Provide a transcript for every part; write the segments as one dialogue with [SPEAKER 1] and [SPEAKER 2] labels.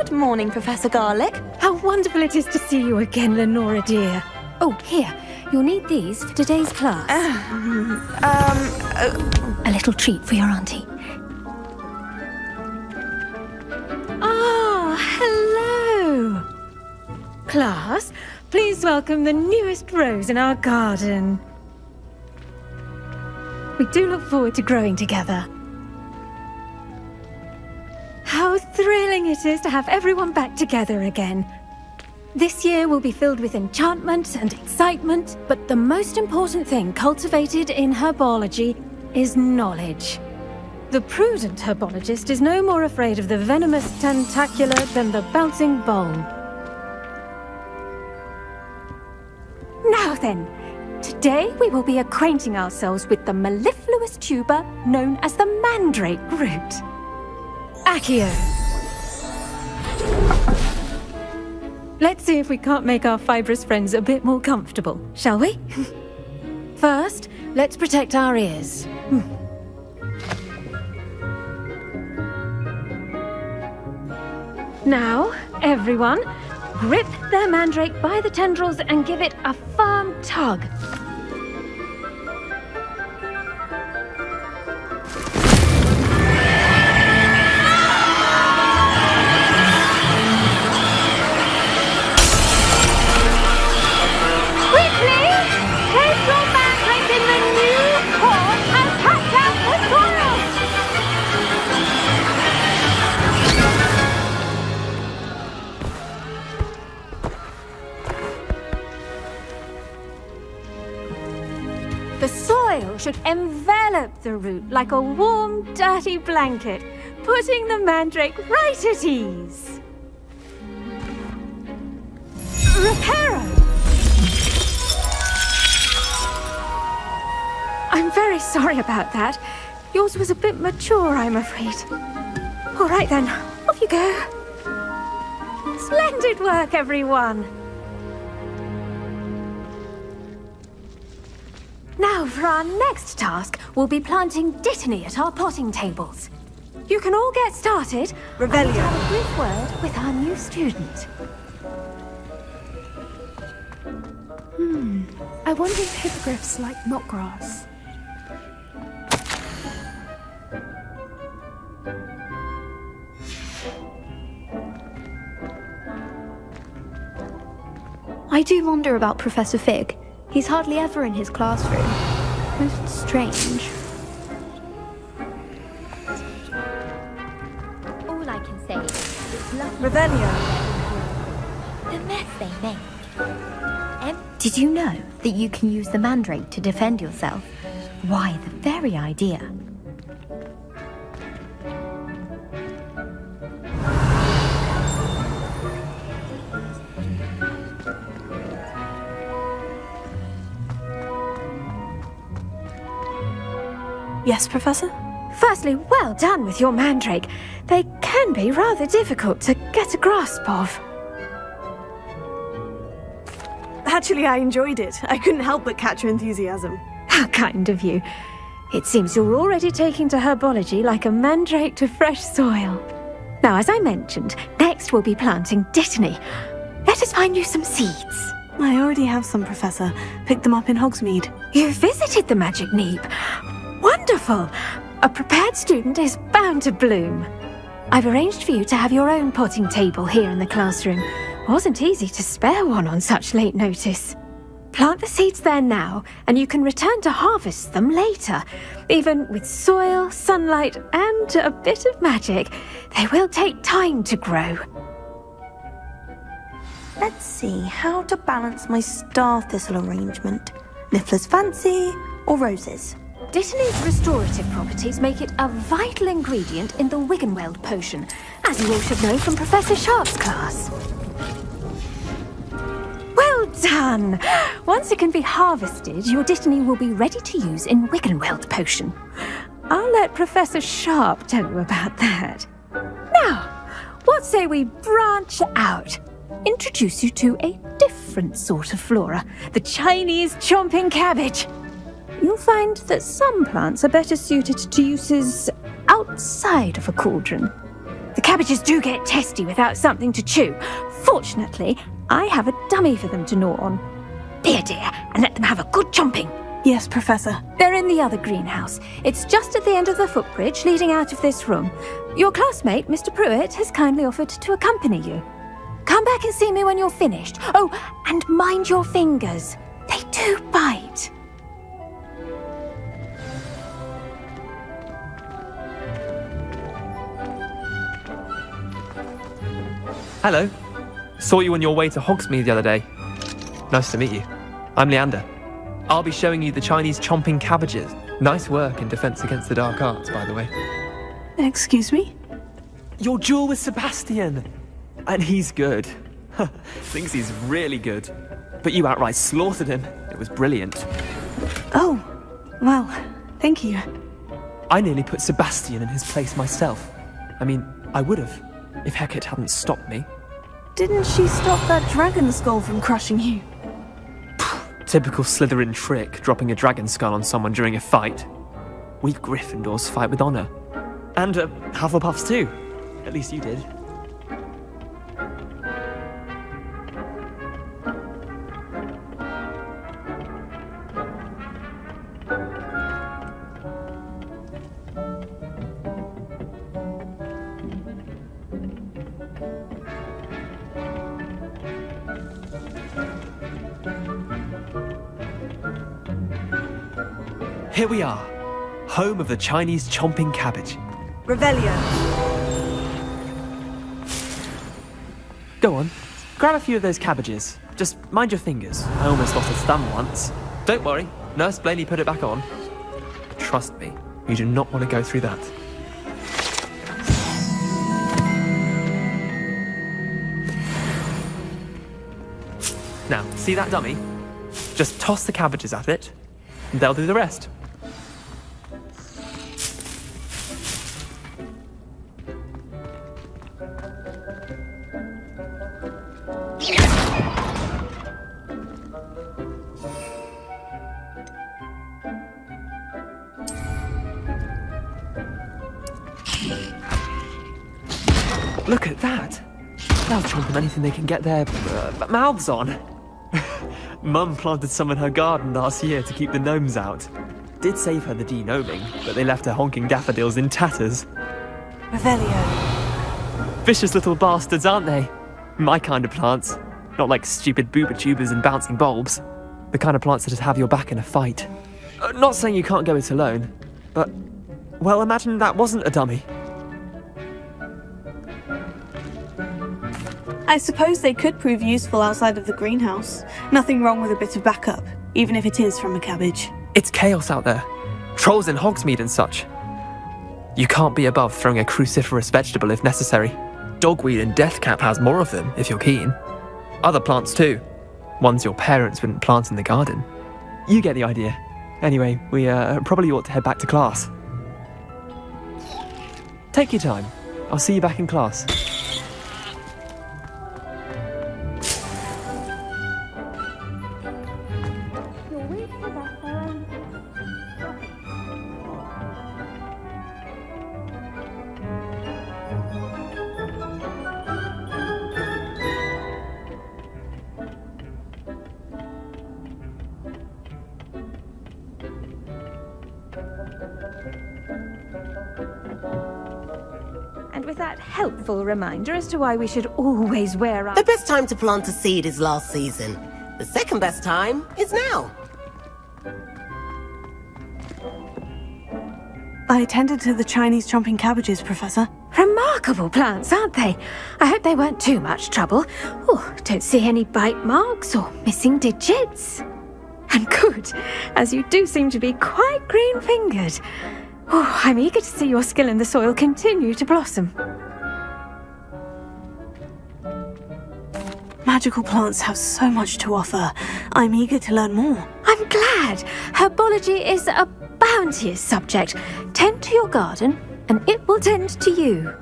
[SPEAKER 1] Good morning, Professor Garlic.
[SPEAKER 2] How wonderful it is to see you again, Lenora dear. Oh, here. You'll need these for today's class. A little treat for your auntie. Ah, hello! Class, please welcome the newest rose in our garden. We do look forward to growing together. How thrilling it is to have everyone back together again. This year will be filled with enchantment and excitement, but the most important thing cultivated in herbology is knowledge. The prudent herbologist is no more afraid of the venomous tentacula than the bouncing bulb. Now then, today we will be acquainting ourselves with the mellifluous tuber known as the mandrake root. Accio. Let's see if we can't make our fibrous friends a bit more comfortable, shall we? First, let's protect our ears. Now, everyone, grip their mandrake by the tendrils and give it a firm tug. The soil should envelop the root like a warm, dirty blanket, putting the mandrake right at ease. Reparo! I'm very sorry about that. Yours was a bit mature, I'm afraid. All right then, off you go. Splendid work, everyone! Now, for our next task, we'll be planting dittany at our potting tables. You can all get started. Revelio. Have a brief word with our new student.
[SPEAKER 3] I wonder if hippogriffs like knotgrass.
[SPEAKER 4] I do wonder about Professor Fig. He's hardly ever in his classroom. Most strange.
[SPEAKER 5] All I can say is it's lucky
[SPEAKER 1] Revelio.
[SPEAKER 5] the mess they make. Did you know that you can use the mandrake to defend yourself? Why, the very idea.
[SPEAKER 1] Yes, Professor?
[SPEAKER 2] Firstly, well done with your mandrake. They can be rather difficult to get a grasp of.
[SPEAKER 1] Actually, I enjoyed it. I couldn't help but catch your enthusiasm.
[SPEAKER 2] How kind of you. It seems you're already taking to herbology like a mandrake to fresh soil. Now, as I mentioned, next we'll be planting dittany. Let us find you some seeds.
[SPEAKER 1] I already have some, Professor. Picked them up in Hogsmeade.
[SPEAKER 2] You visited the Magic Neep. Wonderful! A prepared student is bound to bloom. I've arranged for you to have your own potting table here in the classroom. Wasn't easy to spare one on such late notice. Plant the seeds there now, and you can return to harvest them later. Even with soil, sunlight, and a bit of magic, they will take time to grow.
[SPEAKER 6] Let's see how to balance my star thistle arrangement. Niffler's fancy or roses?
[SPEAKER 2] Dittany's restorative properties make it a vital ingredient in the Wiggenweld potion, as you all should know from Professor Sharp's class. Well done! Once it can be harvested, your dittany will be ready to use in Wiggenweld potion. I'll let Professor Sharp tell you about that. Now, what say we branch out? Introduce you to a different sort of flora, the Chinese chomping cabbage. You'll find that some plants are better suited to uses outside of a cauldron. The cabbages do get testy without something to chew. Fortunately, I have a dummy for them to gnaw on. Be a dear and let them have a good chomping.
[SPEAKER 1] Yes, Professor.
[SPEAKER 2] They're in the other greenhouse. It's just at the end of the footbridge leading out of this room. Your classmate, Mr. Pruitt, has kindly offered to accompany you. Come back and see me when you're finished. Oh, and mind your fingers. They do bite.
[SPEAKER 7] Hello. Saw you on your way to Hogsmeade the other day. Nice to meet you. I'm Leander. I'll be showing you the Chinese chomping cabbages. Nice work in Defense Against the Dark Arts, by the way.
[SPEAKER 1] Excuse me?
[SPEAKER 7] Your duel with Sebastian! And he's good. Thinks he's really good. But you outright slaughtered him. It was brilliant.
[SPEAKER 1] Oh, well, thank you.
[SPEAKER 7] I nearly put Sebastian in his place myself. I mean, I would have, if Hecate hadn't stopped me.
[SPEAKER 1] Didn't she stop that dragon skull from crushing you?
[SPEAKER 7] Typical Slytherin trick, dropping a dragon skull on someone during a fight. We Gryffindors fight with honour. And Hufflepuffs too. At least you did. Here we are, home of the Chinese chomping cabbage.
[SPEAKER 1] Revelio.
[SPEAKER 7] Go on, grab a few of those cabbages. Just mind your fingers. I almost lost a thumb once. Don't worry, Nurse Blaney put it back on. Trust me, you do not want to go through that. Now, see that dummy? Just toss the cabbages at it, and they'll do the rest. Look at that! They'll chomp on anything they can get their mouths on. Mum planted some in her garden last year to keep the gnomes out. Did save her the de-gnoming, but they left her honking daffodils in tatters.
[SPEAKER 1] Revelio.
[SPEAKER 7] Vicious little bastards, aren't they? My kind of plants. Not like stupid booba tubers and bouncing bulbs. The kind of plants that'd have your back in a fight. Not saying you can't go it alone, but... well, imagine that wasn't a dummy.
[SPEAKER 1] I suppose they could prove useful outside of the greenhouse. Nothing wrong with a bit of backup, even if it is from a cabbage.
[SPEAKER 7] It's chaos out there. Trolls in Hogsmeade and such. You can't be above throwing a cruciferous vegetable if necessary. Dogweed and deathcap has more of them, if you're keen. Other plants too. Ones your parents wouldn't plant in the garden. You get the idea. Anyway, we probably ought to head back to class. Take your time. I'll see you back in class.
[SPEAKER 2] And with that helpful reminder as to why we should always wear our...
[SPEAKER 8] The best time to plant a seed is last season. The second best time is now.
[SPEAKER 1] I tended to the Chinese chomping cabbages, Professor.
[SPEAKER 2] Remarkable plants, aren't they? I hope they weren't too much trouble. Oh, don't see any bite marks or missing digits. And good, as you do seem to be quite green-fingered. Oh, I'm eager to see your skill in the soil continue to blossom.
[SPEAKER 1] Magical plants have so much to offer. I'm eager to learn more.
[SPEAKER 2] I'm glad. Herbology is a bounteous subject. Tend to your garden, and it will tend to you.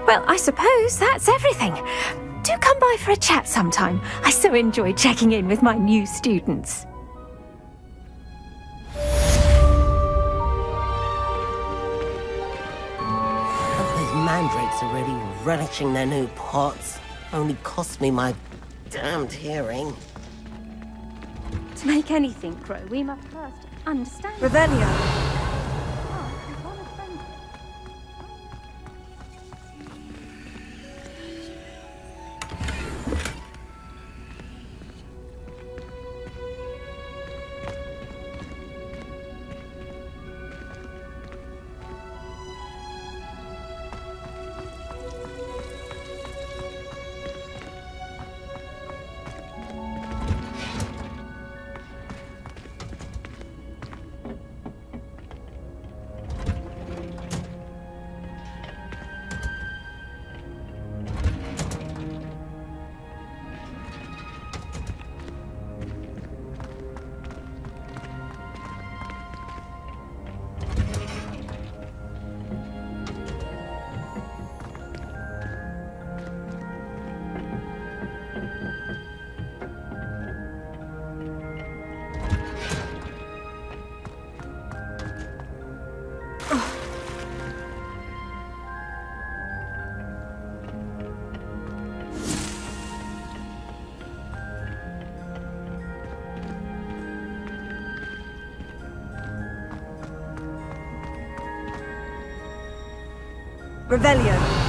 [SPEAKER 2] Well, I suppose that's everything. Do come by for a chat sometime. I so enjoy checking in with my new students.
[SPEAKER 8] Those mandrakes are really relishing their new pots. Only cost me my damned hearing.
[SPEAKER 9] To make anything grow, we must first understand.
[SPEAKER 1] Revelio. Revelio.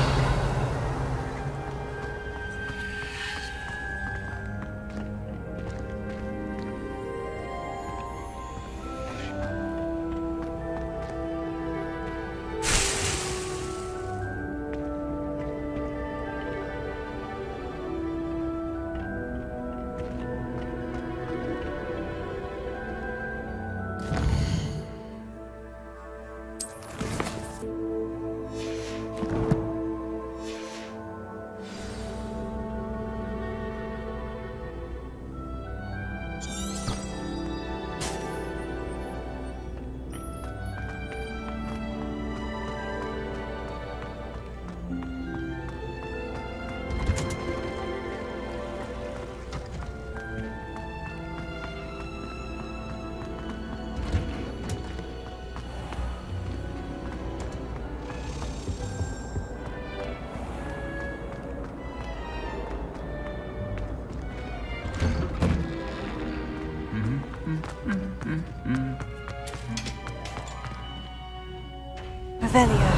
[SPEAKER 1] Revelio.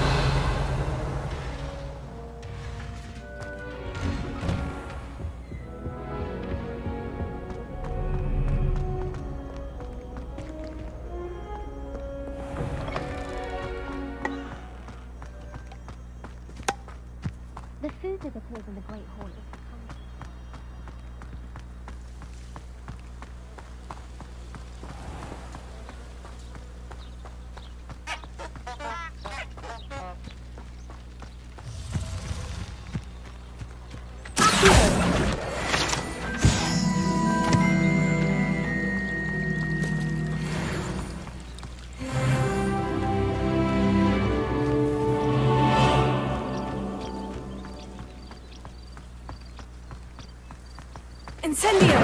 [SPEAKER 9] The food that appears in the Great Hall is
[SPEAKER 1] Incendio!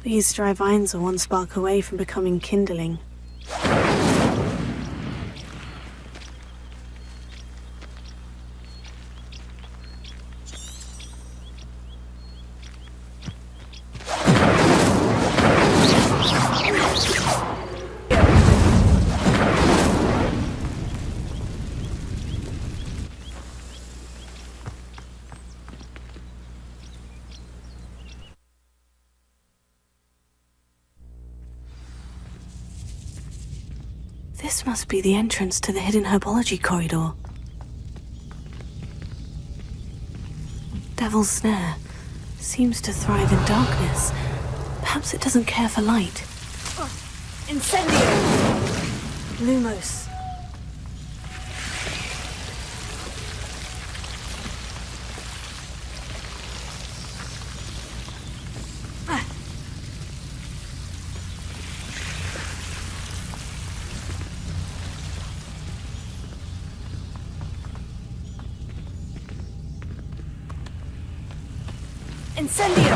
[SPEAKER 1] These dry vines are one spark away from becoming kindling. This must be the entrance to the hidden herbology corridor. Devil's Snare seems to thrive in darkness. Perhaps it doesn't care for light. Incendio! Lumos. Incendio!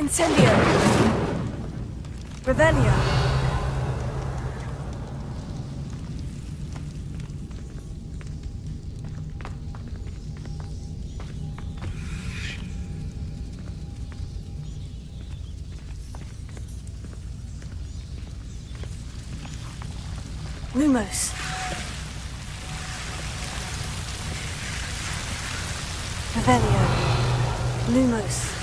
[SPEAKER 3] Incendio! Revelio!
[SPEAKER 1] Lumos. Revelio. Lumos.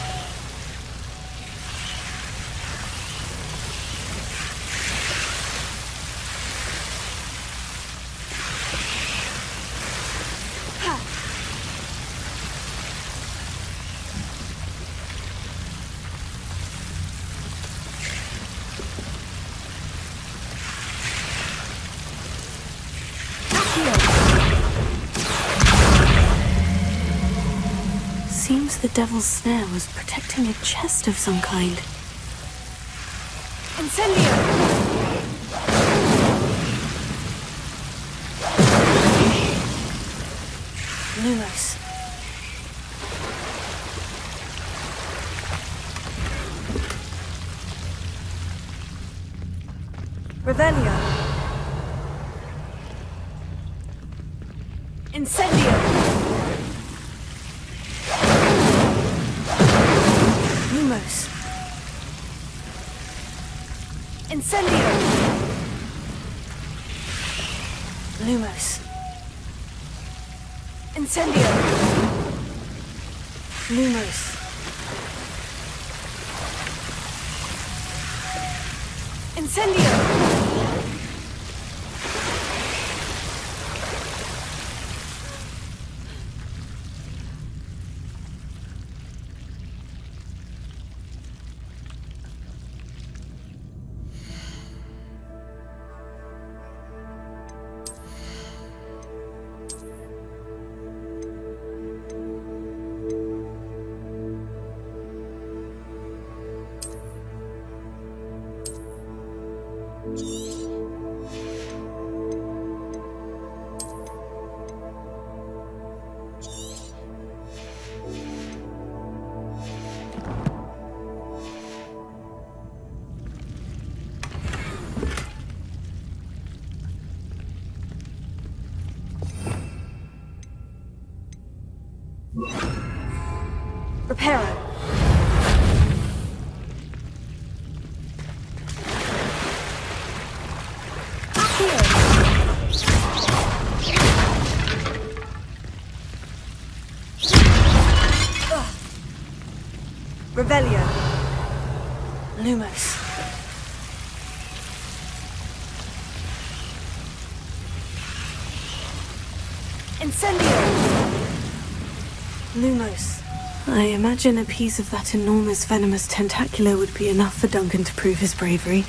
[SPEAKER 1] Seems the devil's snare was protecting a chest of some kind.
[SPEAKER 3] Incendio!
[SPEAKER 1] Lumos.
[SPEAKER 3] Revelio! Incendio!
[SPEAKER 1] Lumos.
[SPEAKER 3] Incendio!
[SPEAKER 1] Lumos.
[SPEAKER 3] Incendio!
[SPEAKER 1] Lumos.
[SPEAKER 3] Incendio! Reparo. Revelio.
[SPEAKER 1] Lumos.
[SPEAKER 3] Incendio!
[SPEAKER 1] Lumos. I imagine a piece of that enormous venomous tentacula would be enough for Duncan to prove his bravery.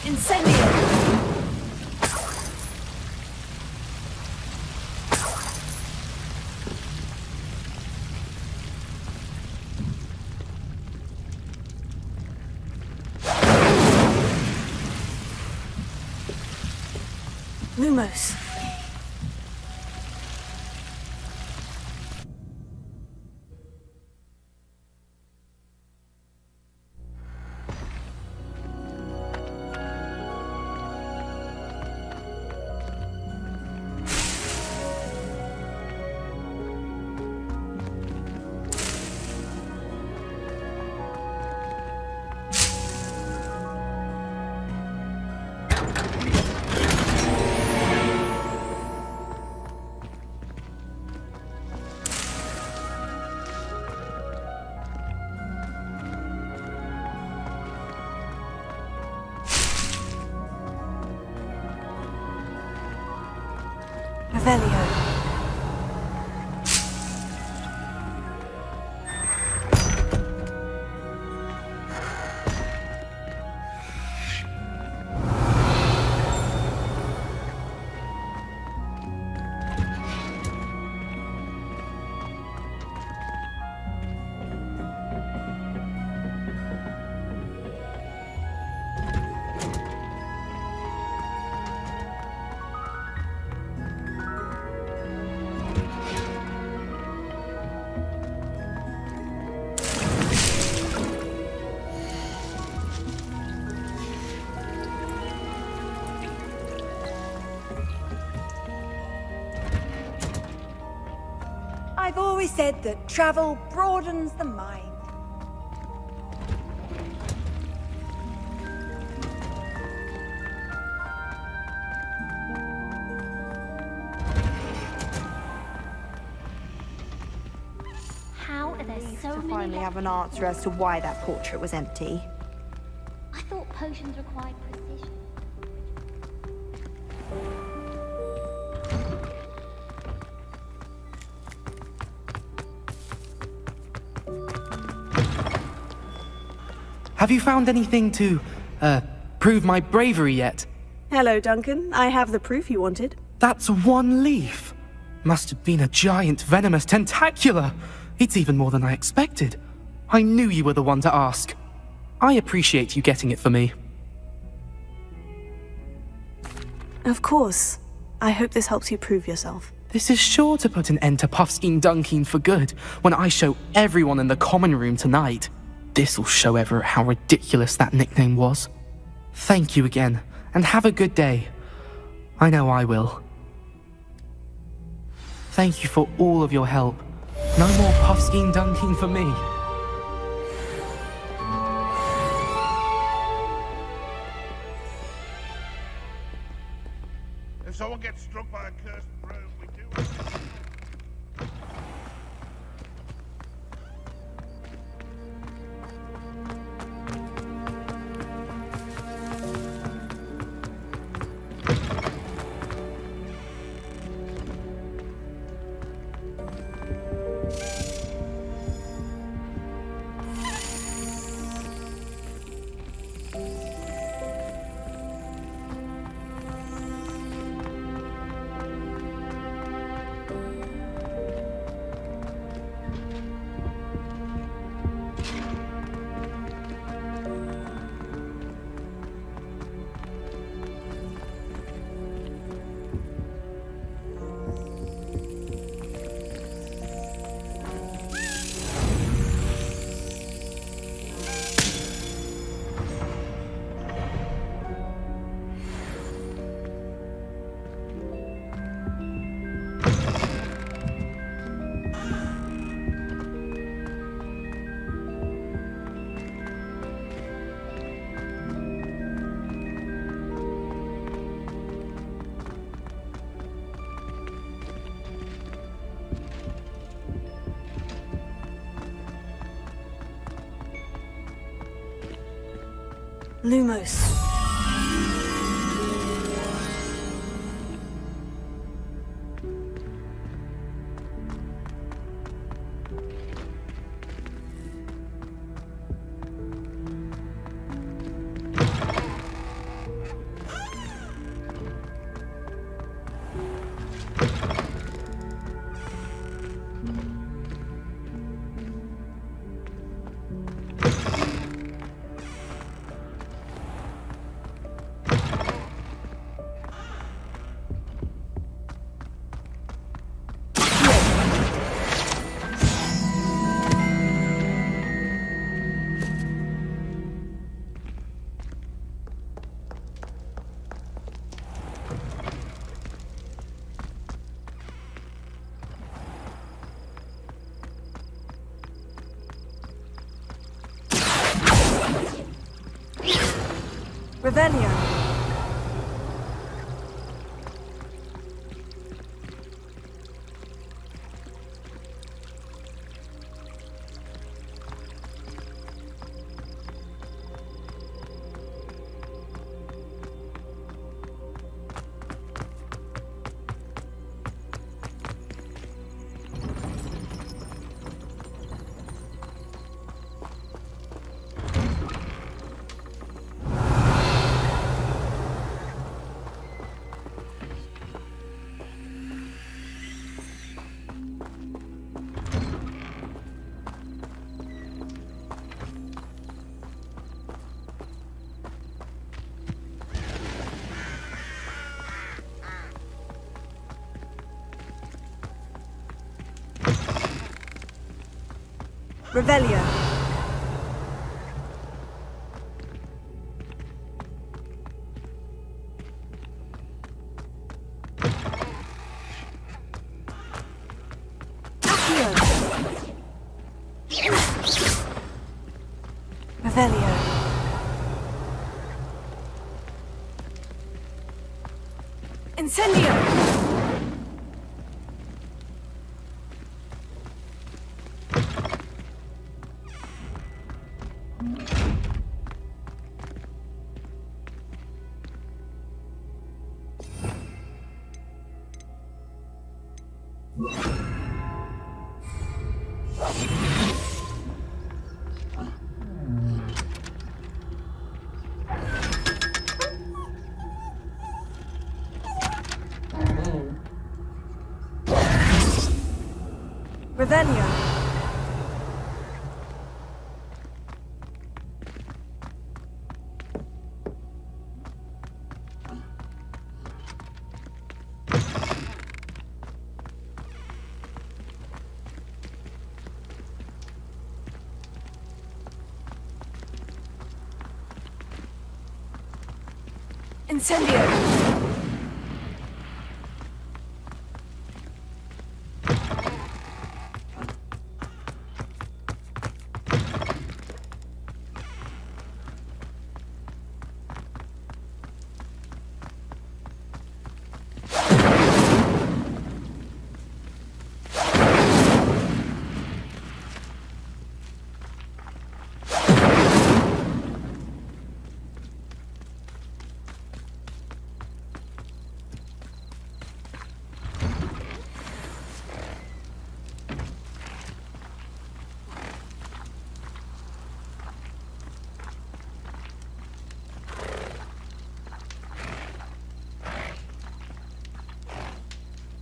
[SPEAKER 3] Incendio!
[SPEAKER 1] Lumos. Revelio.
[SPEAKER 10] I've always said that travel broadens the mind.
[SPEAKER 9] How are there so
[SPEAKER 6] To
[SPEAKER 9] many
[SPEAKER 6] finally
[SPEAKER 9] left?
[SPEAKER 6] have an answer as to why that portrait was empty.
[SPEAKER 9] I thought potions required precision.
[SPEAKER 11] Have you found anything to, prove my bravery yet?
[SPEAKER 3] Hello, Duncan. I have the proof you wanted.
[SPEAKER 11] That's one leaf. Must have been a giant venomous tentacula. It's even more than I expected. I knew you were the one to ask. I appreciate you getting it for me.
[SPEAKER 3] Of course. I hope this helps you prove yourself.
[SPEAKER 11] This is sure to put an end to Puffskein Dunkeen for good when I show everyone in the common room tonight. This'll show Everett how ridiculous that nickname was. Thank you again, and have a good day. I know I will. Thank you for all of your help. No more Puffskein Dunkeen for me.
[SPEAKER 12] If someone gets struck by a cursed broom, we do.
[SPEAKER 3] Lumos. Revelio. Revelio. Accio. Revelio. Incendio! Revelio. Incendio.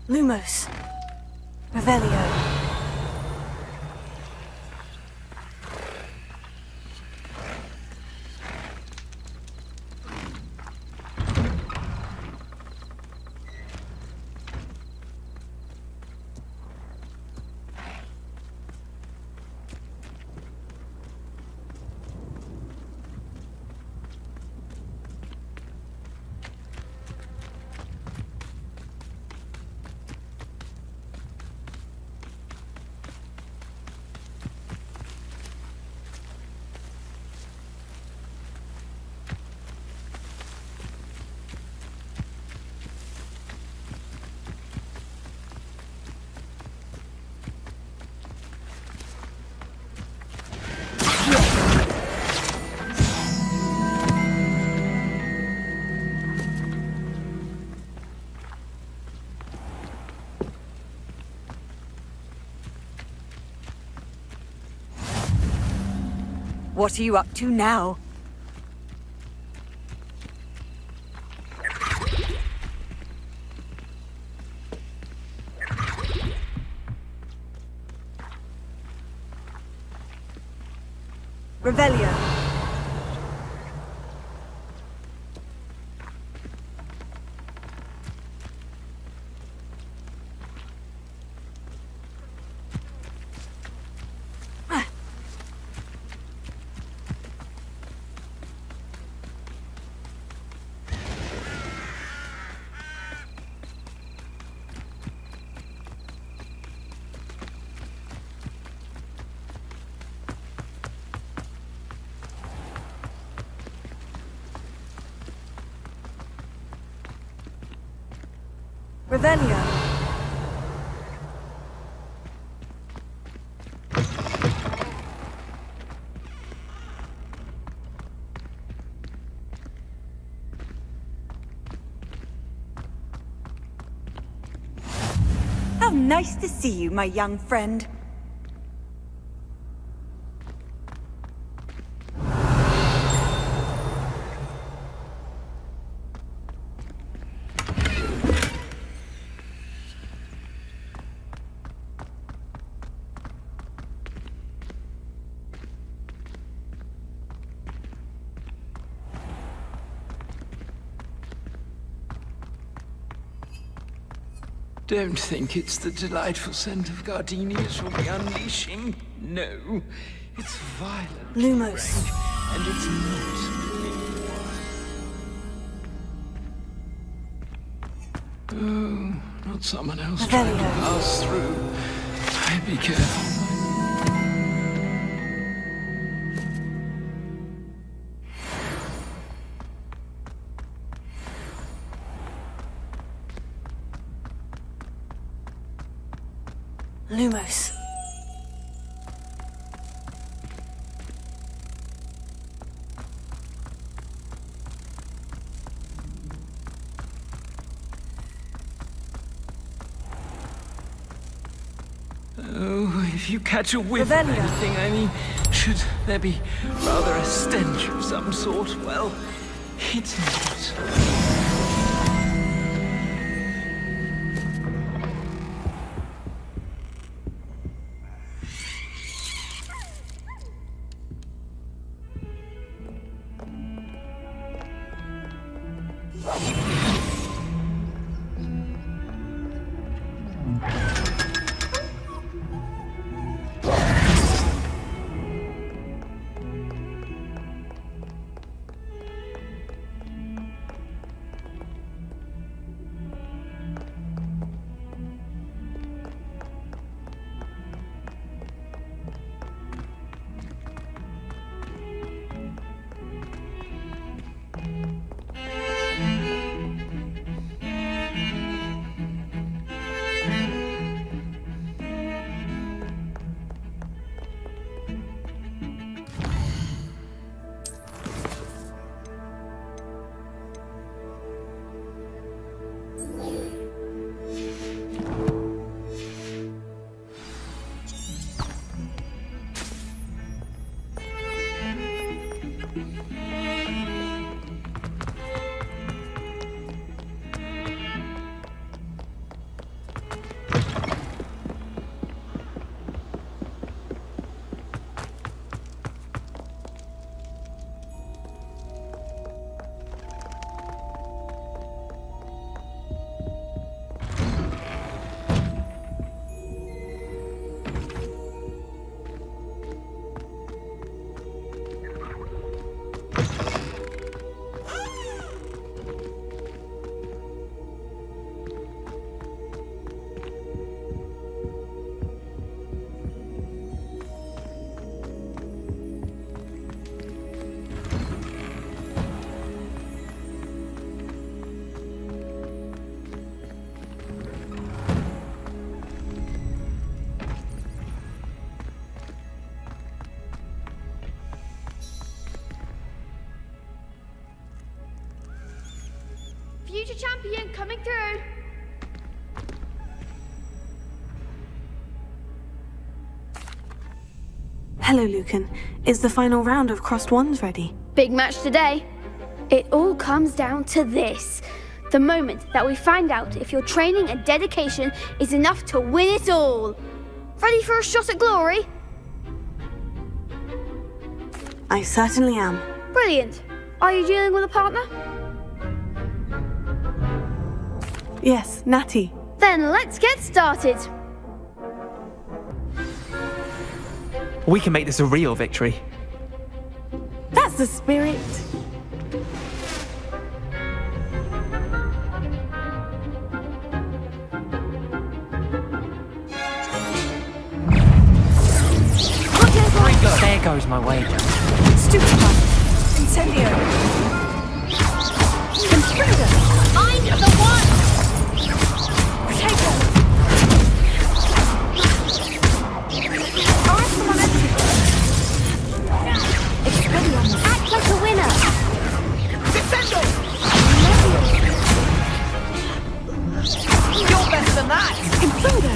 [SPEAKER 3] Lumos. Revelio.
[SPEAKER 10] What are you up to now? Revelio. Revelio. How nice to see you, my young friend.
[SPEAKER 13] Don't think it's the delightful scent of gardenias you'll be unleashing. No, it's violent.
[SPEAKER 3] Lumos.
[SPEAKER 13] Rage, and it's not. Oh, not someone else trying to pass through. Be careful.
[SPEAKER 3] Lumos.
[SPEAKER 13] Oh, if you catch a whiff of
[SPEAKER 10] Revelio.
[SPEAKER 13] anything, I mean, should there be rather a stench of some sort? Well, it's not.
[SPEAKER 9] Future champion coming through.
[SPEAKER 3] Hello, Lucan. Is the final round of Crossed Wands ready?
[SPEAKER 9] Big match today. It all comes down to this. The moment that we find out if your training and dedication is enough to win it all. Ready for a shot at glory?
[SPEAKER 3] I certainly am.
[SPEAKER 9] Brilliant. Are you dealing with a partner?
[SPEAKER 3] Yes, Natty.
[SPEAKER 9] Then let's get started.
[SPEAKER 7] We can make this a real victory.
[SPEAKER 3] That's the spirit.
[SPEAKER 7] There goes my wager.
[SPEAKER 10] Stupefy. Incendio. Confringo.
[SPEAKER 9] I'm the one!
[SPEAKER 10] Potato. Arrest the momentum. Expelliarmus.
[SPEAKER 9] Act like a winner!
[SPEAKER 10] Defendo. You're better than that. Confringo.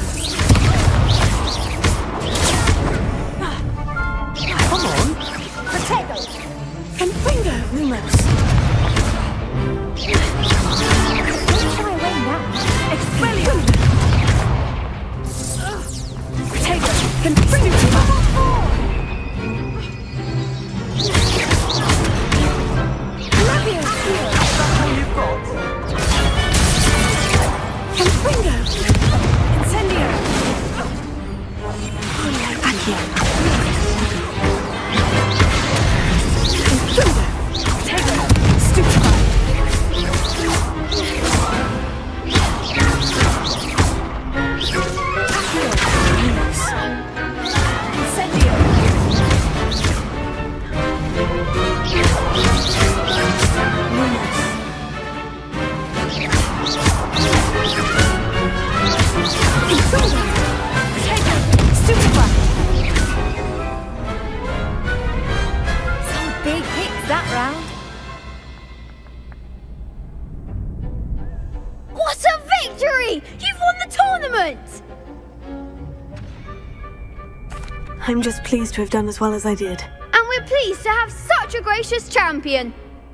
[SPEAKER 7] Come on.
[SPEAKER 10] Potato.
[SPEAKER 3] Confringo, Lumos.
[SPEAKER 2] Don't shy away now.
[SPEAKER 10] Expelliarmus. Potato. Confringo. That's all you've got.
[SPEAKER 3] Confringo.
[SPEAKER 10] Incendio.
[SPEAKER 3] Accio.
[SPEAKER 10] Potato. Stupefy. Accio. Lumos. Incendio.
[SPEAKER 3] I'm just pleased to have done as well as I did.
[SPEAKER 9] And we're pleased to have such a gracious champion.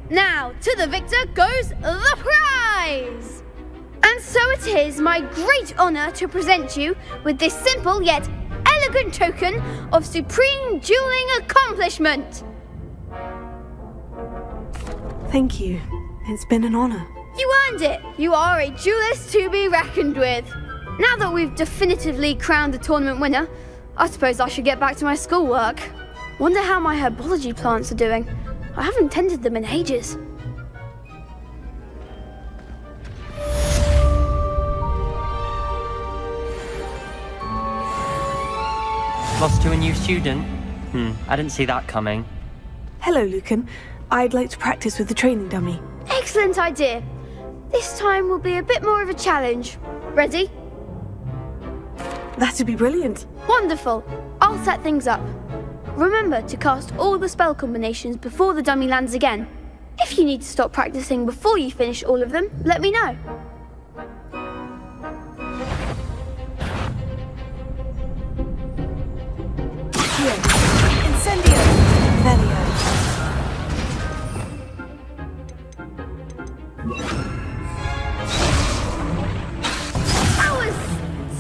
[SPEAKER 9] Now, to the victor goes the prize! And so it is my great honour to present you with this simple yet elegant token of supreme dueling accomplishment.
[SPEAKER 3] Thank you. It's been an honour.
[SPEAKER 9] You earned it. You are a duelist to be reckoned with. Now that we've definitively crowned the tournament winner, I suppose I should get back to my schoolwork. Wonder how my herbology plants are doing. I haven't tended them in ages.
[SPEAKER 14] Lost to a new student? I didn't see that coming.
[SPEAKER 3] Hello, Lucan. I'd like to practice with the training dummy.
[SPEAKER 9] Excellent idea. This time will be a bit more of a challenge. Ready?
[SPEAKER 3] That'd be brilliant.
[SPEAKER 9] Wonderful. I'll set things up. Remember to cast all the spell combinations before the dummy lands again. If you need to stop practicing before you finish all of them, let me know.
[SPEAKER 3] Incendio! Velio.
[SPEAKER 9] That was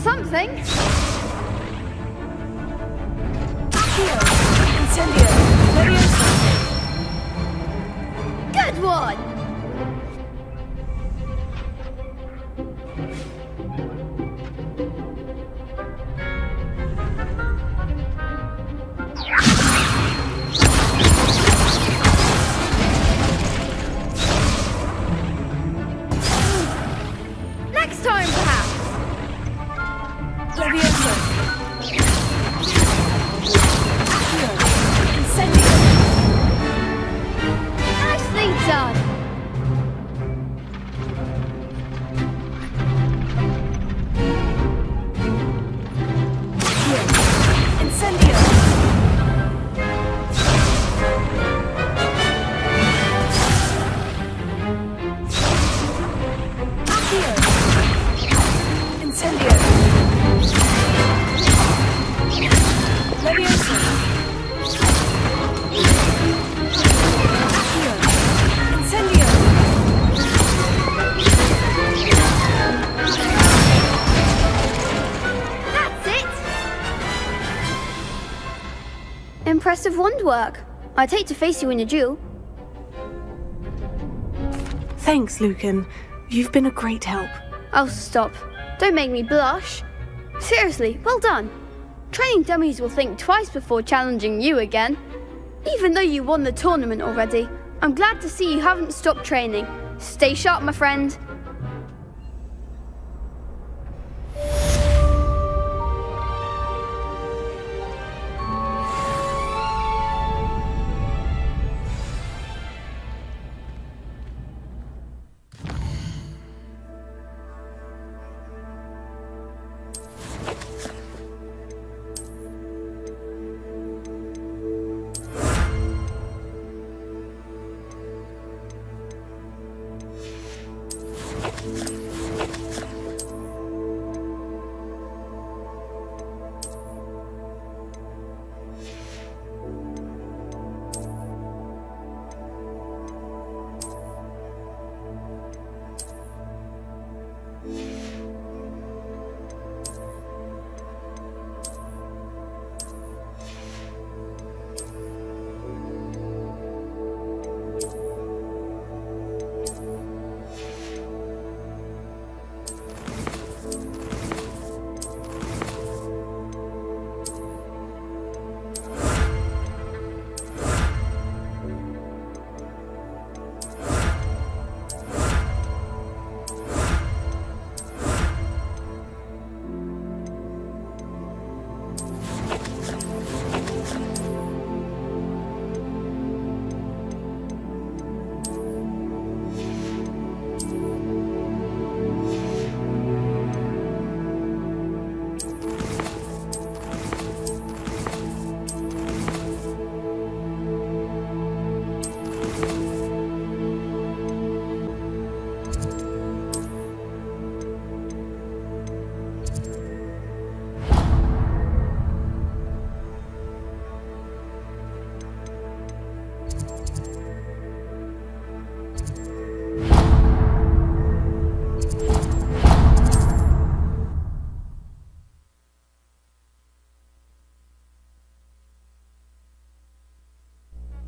[SPEAKER 9] something.
[SPEAKER 3] Incendio! Leviosa!
[SPEAKER 9] Good one! Next time, perhaps.
[SPEAKER 3] Leviosa!
[SPEAKER 9] Nicely done.
[SPEAKER 3] Incendio! Incendio! Leviosa! Incendio!
[SPEAKER 9] That's it. Impressive wand work. I'd hate to face you in a duel.
[SPEAKER 3] Thanks, Lucan. You've been a great help.
[SPEAKER 9] Oh, stop. Don't make me blush. Seriously, well done. Training dummies will think twice before challenging you again. Even though you won the tournament already, I'm glad to see you haven't stopped training. Stay sharp, my friend.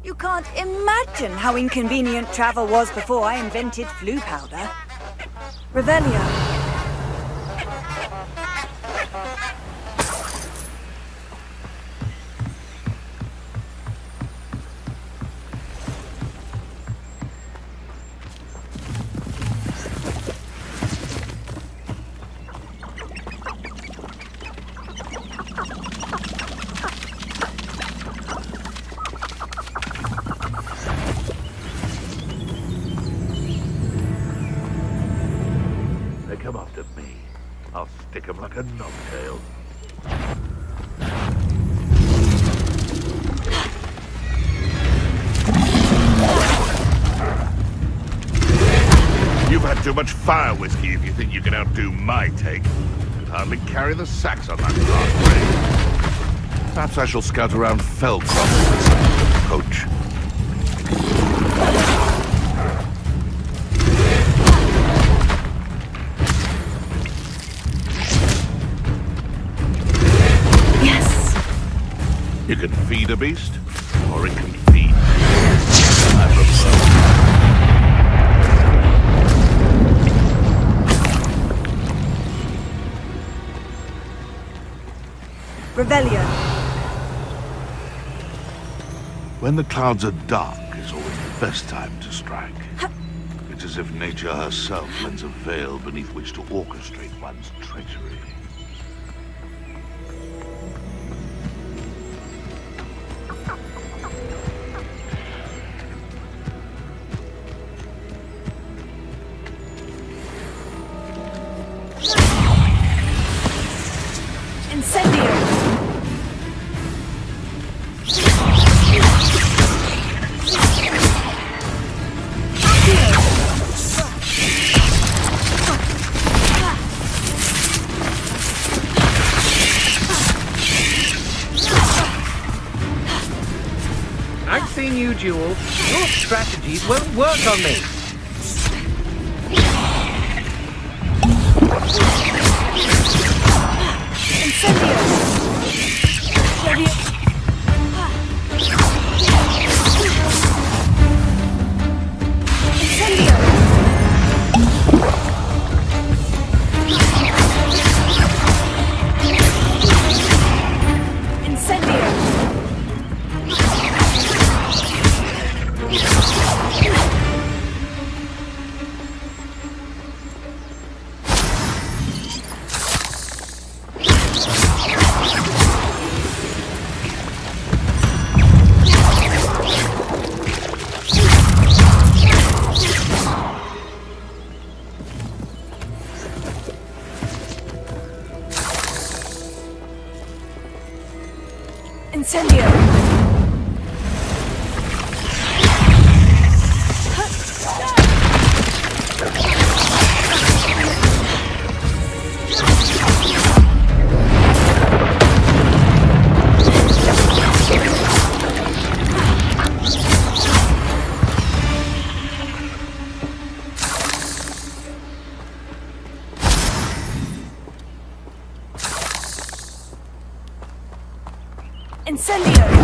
[SPEAKER 10] You can't imagine how inconvenient travel was before I invented flu powder. Revelio.
[SPEAKER 12] They come after me. I'll stick 'em like a knobtail. You've had too much fire whiskey if you think you can outdo my take. Could hardly carry the sacks on that last raid. Perhaps I shall scout around Felcroft with some coach. You can feed a beast, or it can feed. I prefer.
[SPEAKER 10] Revelio.
[SPEAKER 12] When the clouds are dark is always the best time to strike. It's as if nature herself lends a veil beneath which to orchestrate one's treachery.
[SPEAKER 15] I've seen you, Jewel. Your strategies won't work on me.
[SPEAKER 10] Incendio! Incendio!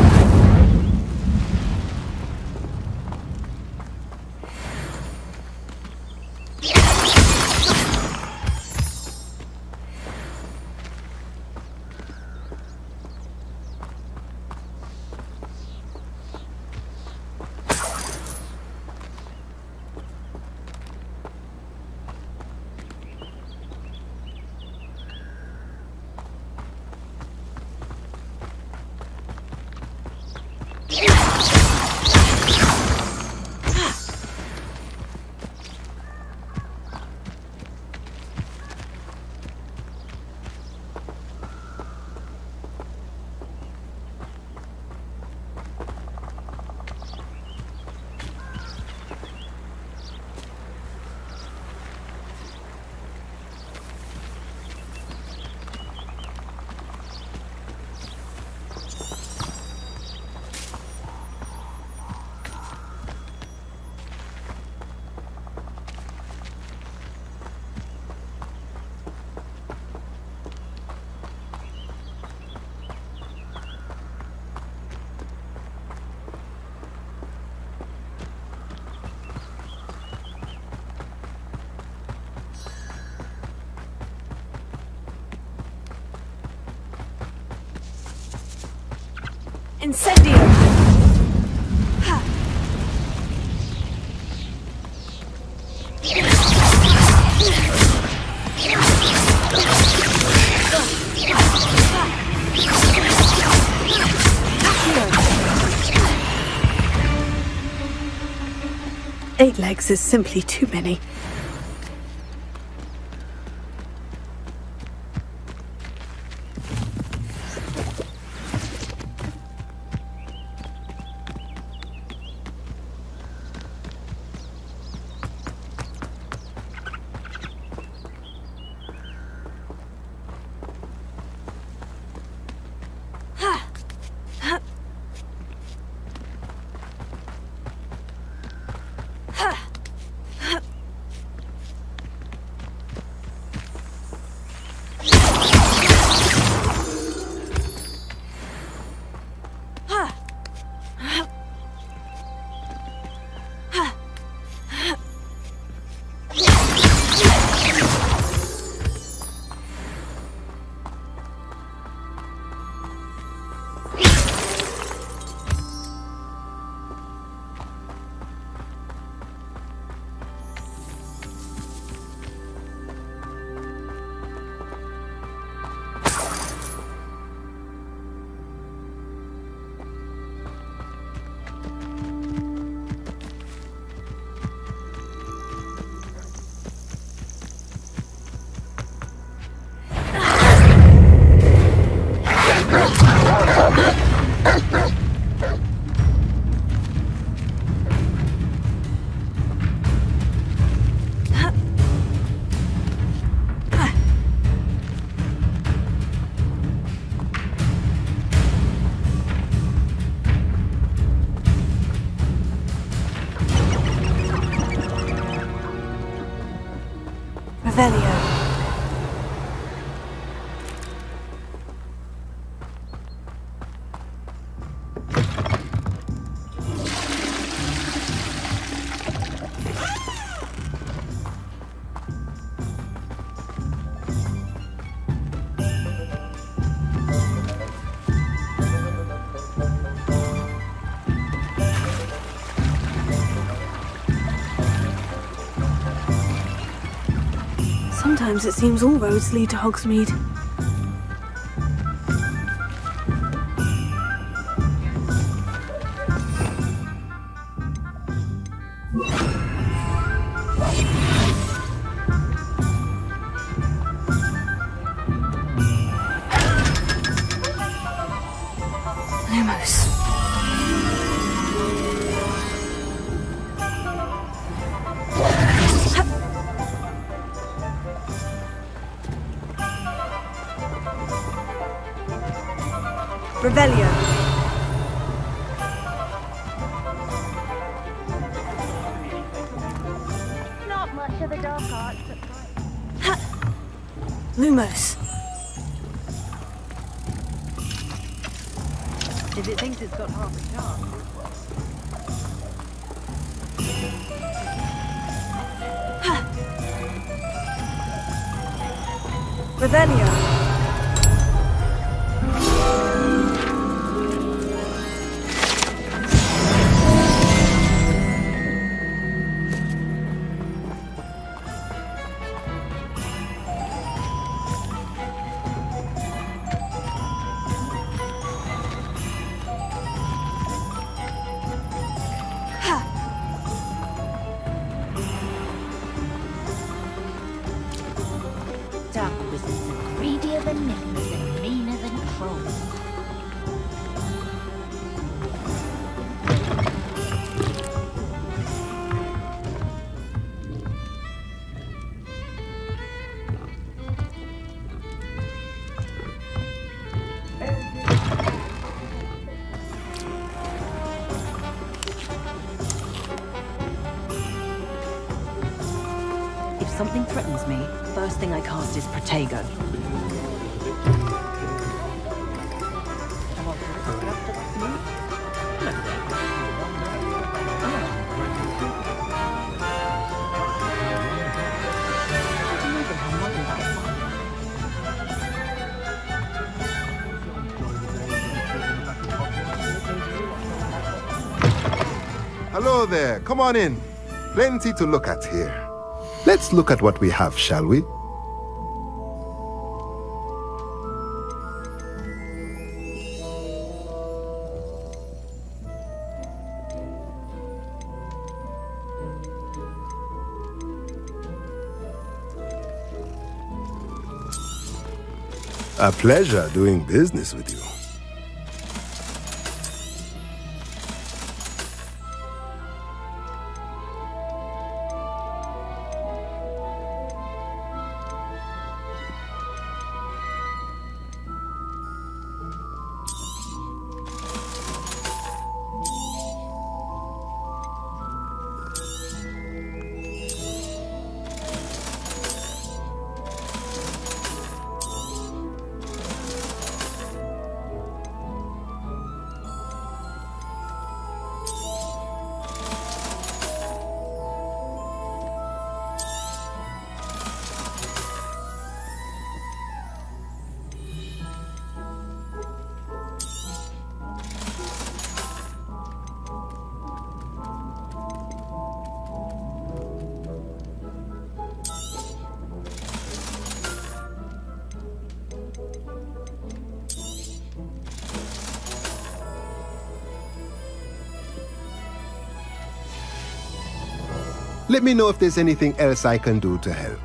[SPEAKER 3] Incendio! Eight legs is simply too many. Revelio. Sometimes it seems all roads lead to Hogsmeade. Lumos. Revelio.
[SPEAKER 5] Not much of the dark arts, but
[SPEAKER 3] Lumos.
[SPEAKER 10] If it thinks it's got half a chance. Revelio.
[SPEAKER 5] dark wizards are greedier than nifflers and meaner than trolls.
[SPEAKER 10] If something threatens me, first thing I cast is Protego.
[SPEAKER 16] Hello there. Come on in. Plenty to look at here. Let's look at what we have, shall we? A pleasure doing business with you. Let me know if there's anything else I can do to help.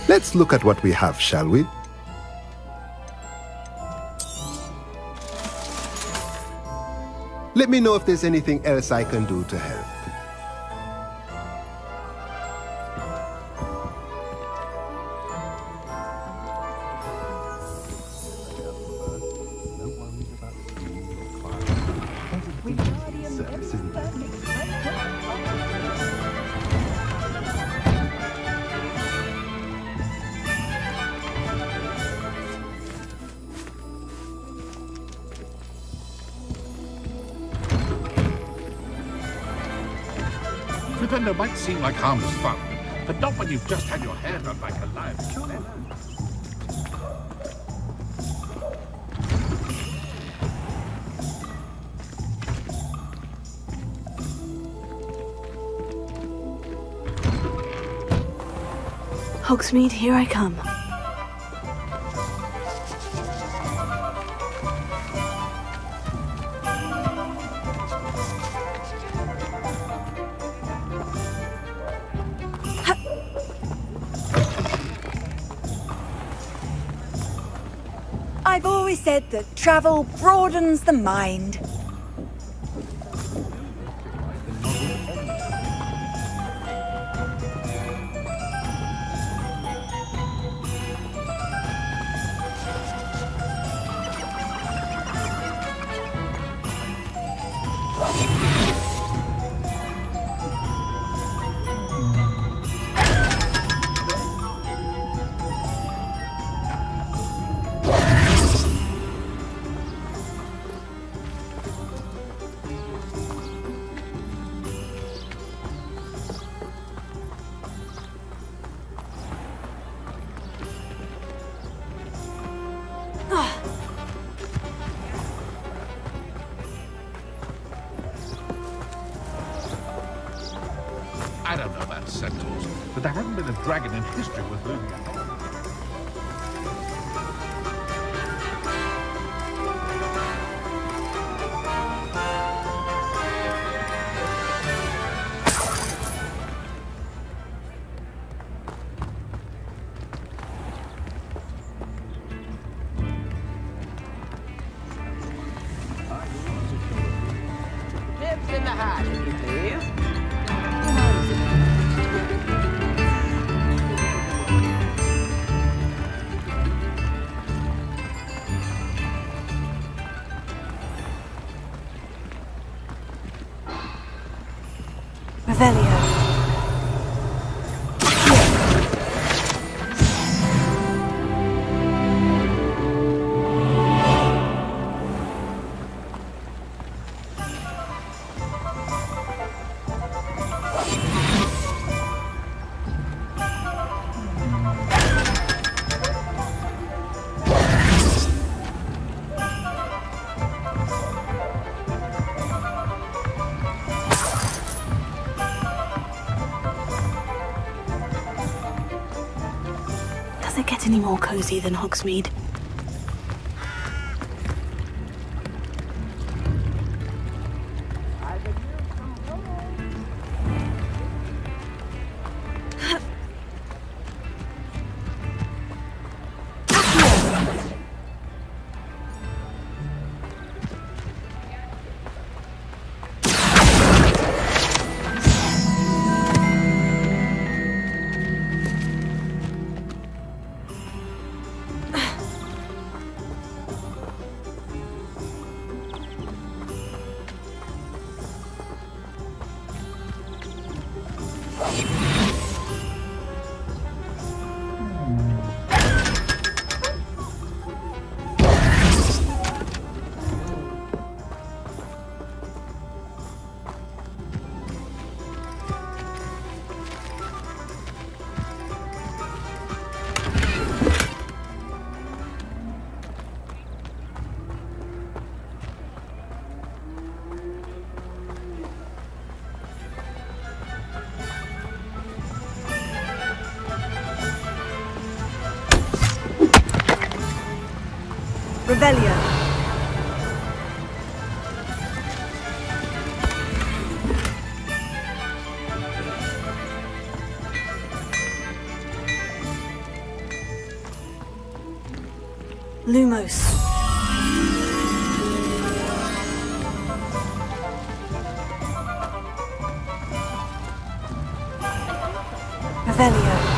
[SPEAKER 16] Let's look at what we have, shall we? Let me know if there's anything else I can do to help.
[SPEAKER 12] Pretender might seem like harmless fun, but not when you've just had your hair done like a live killer.
[SPEAKER 3] Hogsmeade, here I come.
[SPEAKER 10] I've always said that travel broadens the mind.
[SPEAKER 12] I don't know about centaurs, but there hasn't been a dragon in history with whom.
[SPEAKER 3] Revelio.
[SPEAKER 1] Does it get any more cozy than Hogsmeade?
[SPEAKER 3] Revelio. Lumos. Revelio.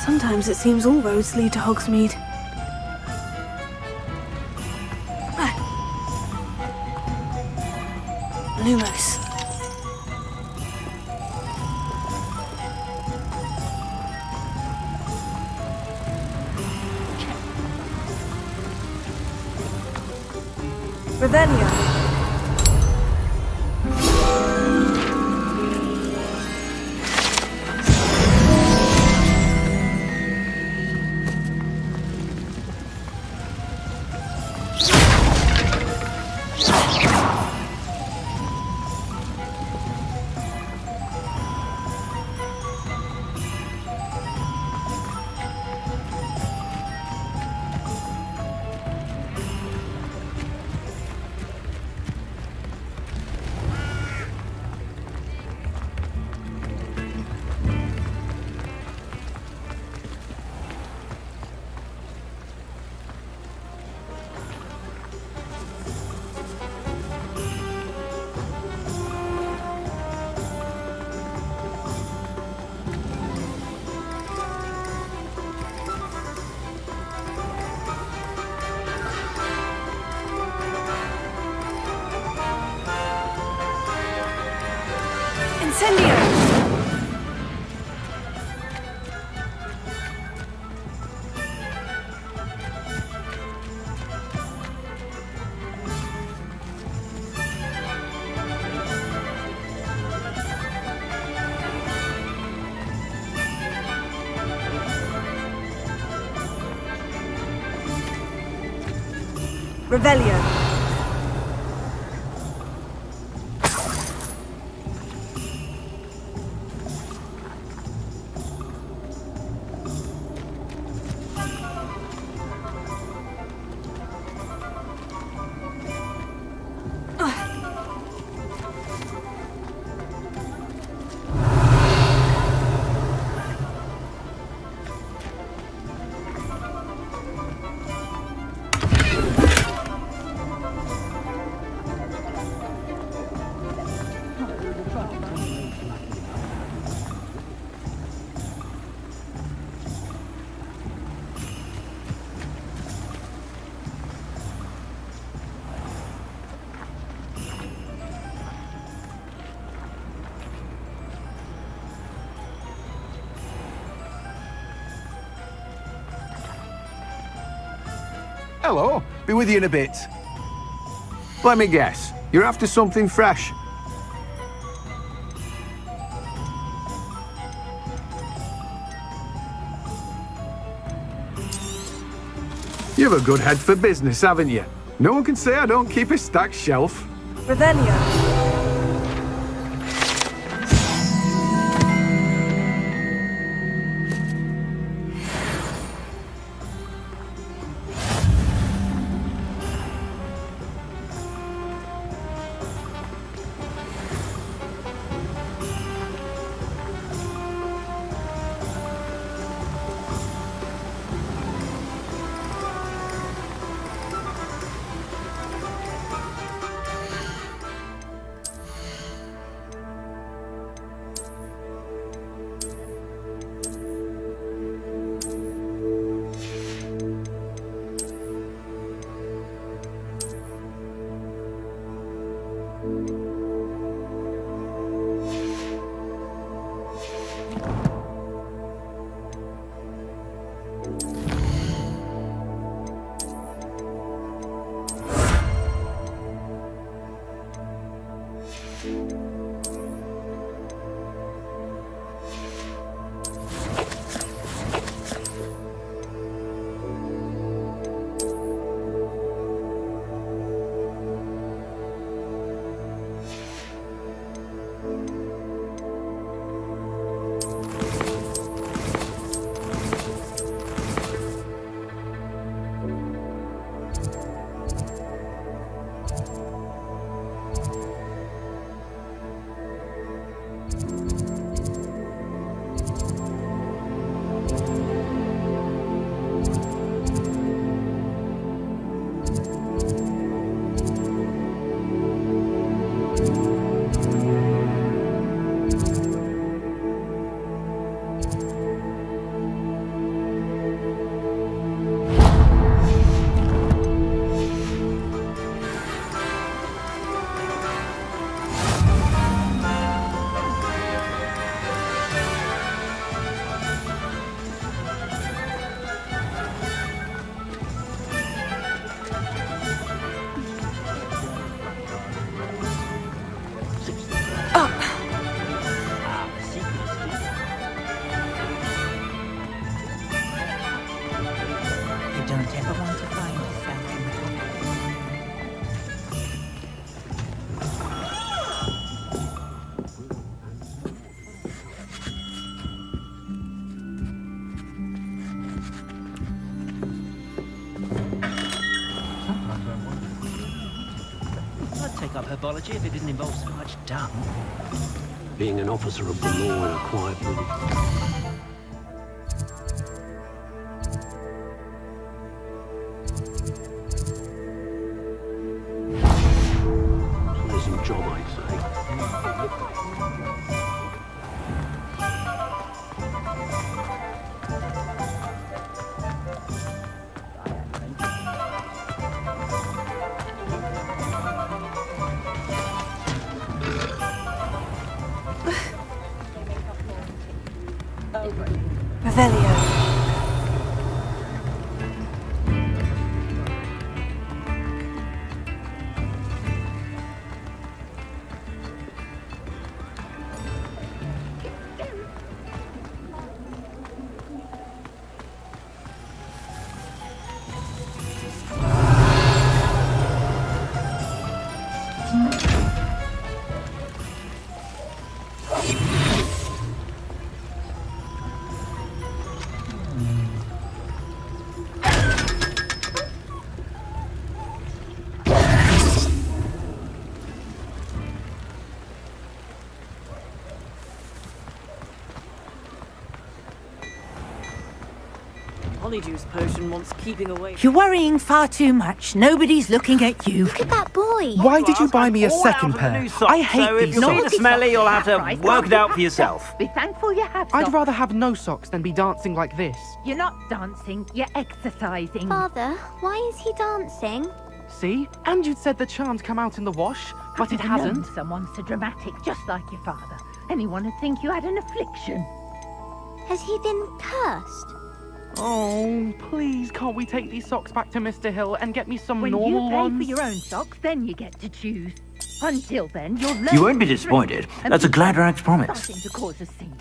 [SPEAKER 1] Sometimes it seems all roads lead to Hogsmeade.
[SPEAKER 3] Lumos. Revelio. Incendio! Revelio.
[SPEAKER 17] Hello. Be with you in a bit. Let me guess. You're after something fresh. You've a good head for business, haven't you? No one can say I don't keep a stacked shelf.
[SPEAKER 10] Revelio.
[SPEAKER 15] Herbology if it didn't involve so much dung.
[SPEAKER 18] Being an officer of the law in a quiet village. Pleasant job, I'd say.
[SPEAKER 10] Revelio.
[SPEAKER 19] Polyjuice potion wants keeping away.
[SPEAKER 20] You're worrying far too much. Nobody's looking at you.
[SPEAKER 5] Look at that boy.
[SPEAKER 11] Why did you buy me a second pair? I hate these
[SPEAKER 15] If
[SPEAKER 11] socks.
[SPEAKER 15] you're feeling smelly, you'll have to work it out for yourself.
[SPEAKER 20] Be thankful you have
[SPEAKER 11] I'd
[SPEAKER 20] socks.
[SPEAKER 11] rather have no socks than be dancing like this.
[SPEAKER 20] You're not dancing, you're exercising.
[SPEAKER 5] Father, why is he dancing?
[SPEAKER 11] See? And you'd said the charm'd come out in the wash, but it
[SPEAKER 20] I've known
[SPEAKER 11] hasn't.
[SPEAKER 20] Someone so dramatic, just like your father. Anyone would think you had an affliction.
[SPEAKER 5] Has he been cursed?
[SPEAKER 11] Oh, please, can't we take these socks back to Mr. Hill and get me some
[SPEAKER 20] When
[SPEAKER 11] normal
[SPEAKER 20] you pay
[SPEAKER 11] ones?
[SPEAKER 20] for your own socks, then you get to choose. Until then, you'll learn.
[SPEAKER 15] You won't be disappointed. That's a Gladrax promise.
[SPEAKER 20] Nothing to cause a scene.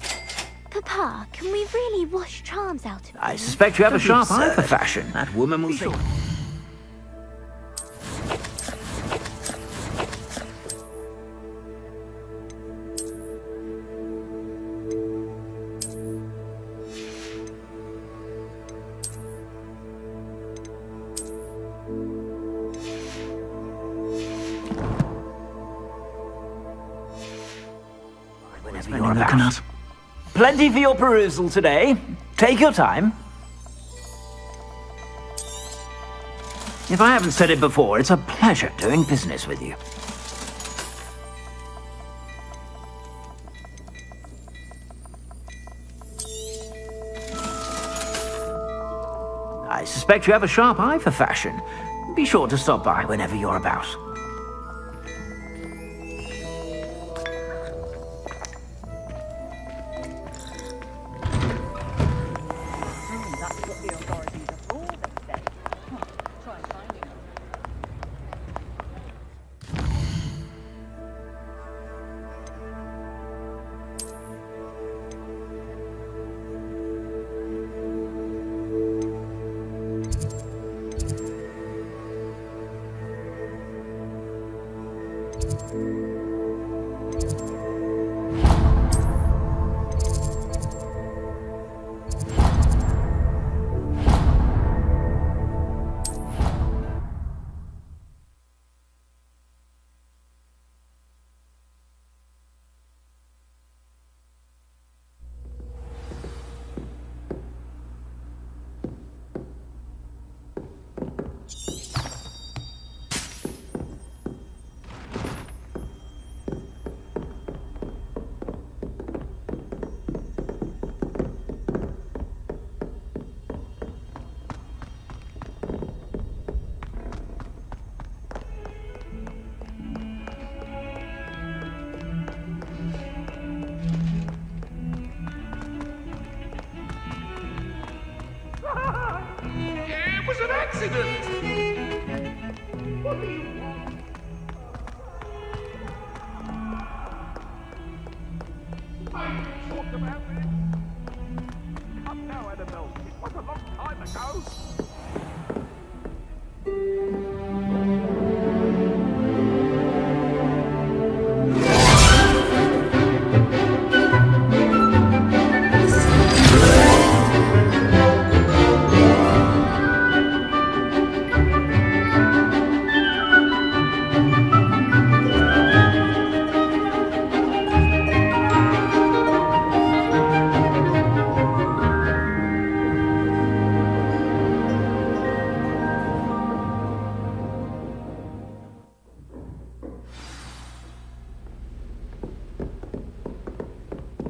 [SPEAKER 5] Papa, can we really wash charms out of
[SPEAKER 15] I suspect you have a
[SPEAKER 13] Don't be
[SPEAKER 15] sharp eye for
[SPEAKER 13] absurd.
[SPEAKER 15] fashion.
[SPEAKER 13] That woman will see.
[SPEAKER 15] Whenever you're about. Plenty for your perusal today. Take your time. If I haven't said it before, it's a pleasure doing business with you. I suspect you have a sharp eye for fashion. Be sure to stop by whenever you're about.
[SPEAKER 12] It was an accident! What do you want? I talked about this. Come now, Annabelle. It was a long time ago.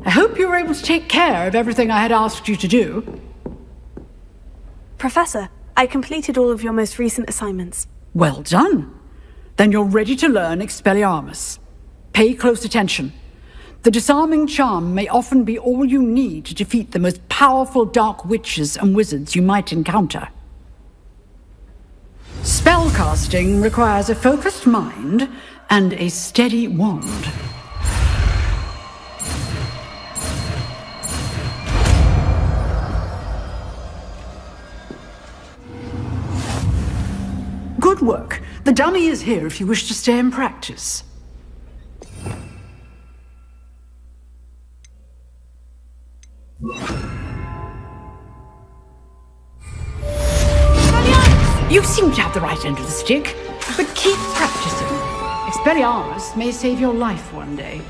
[SPEAKER 21] I hope you were able to take care of everything I had asked you to do.
[SPEAKER 3] Professor, I completed all of your most recent assignments.
[SPEAKER 21] Well done. Then you're ready to learn Expelliarmus. Pay close attention. The disarming charm may often be all you need to defeat the most powerful dark witches and wizards you might encounter. Spellcasting requires a focused mind and a steady wand. Good work. The dummy is here if you wish to stay and practice. You seem to have the right end of the stick, but keep practicing. Expelliarmus may save your life one day.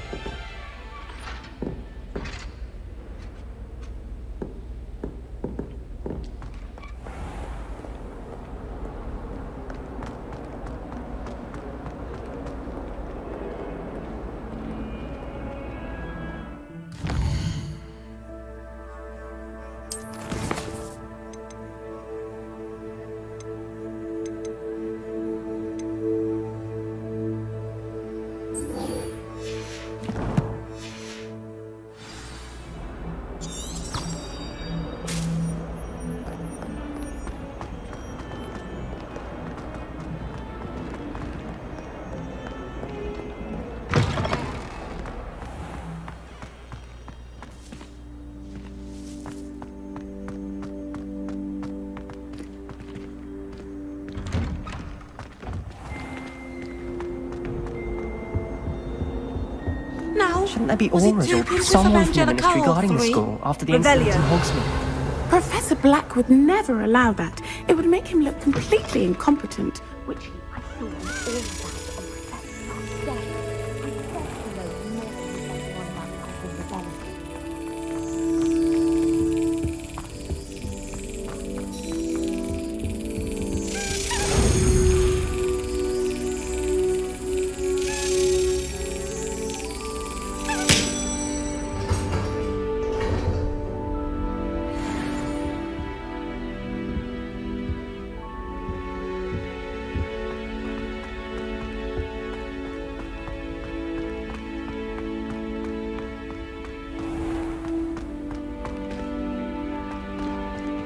[SPEAKER 14] Shouldn't there be
[SPEAKER 20] Was it
[SPEAKER 14] auras
[SPEAKER 20] too
[SPEAKER 14] or
[SPEAKER 20] Princess
[SPEAKER 14] someone
[SPEAKER 20] of
[SPEAKER 14] from the ministry
[SPEAKER 20] Angelica or
[SPEAKER 14] guarding the
[SPEAKER 20] three?
[SPEAKER 14] school after the incident in
[SPEAKER 10] Revelio.
[SPEAKER 14] Hogsmeade?
[SPEAKER 4] Professor Black would never allow that. It would make him look completely incompetent, which he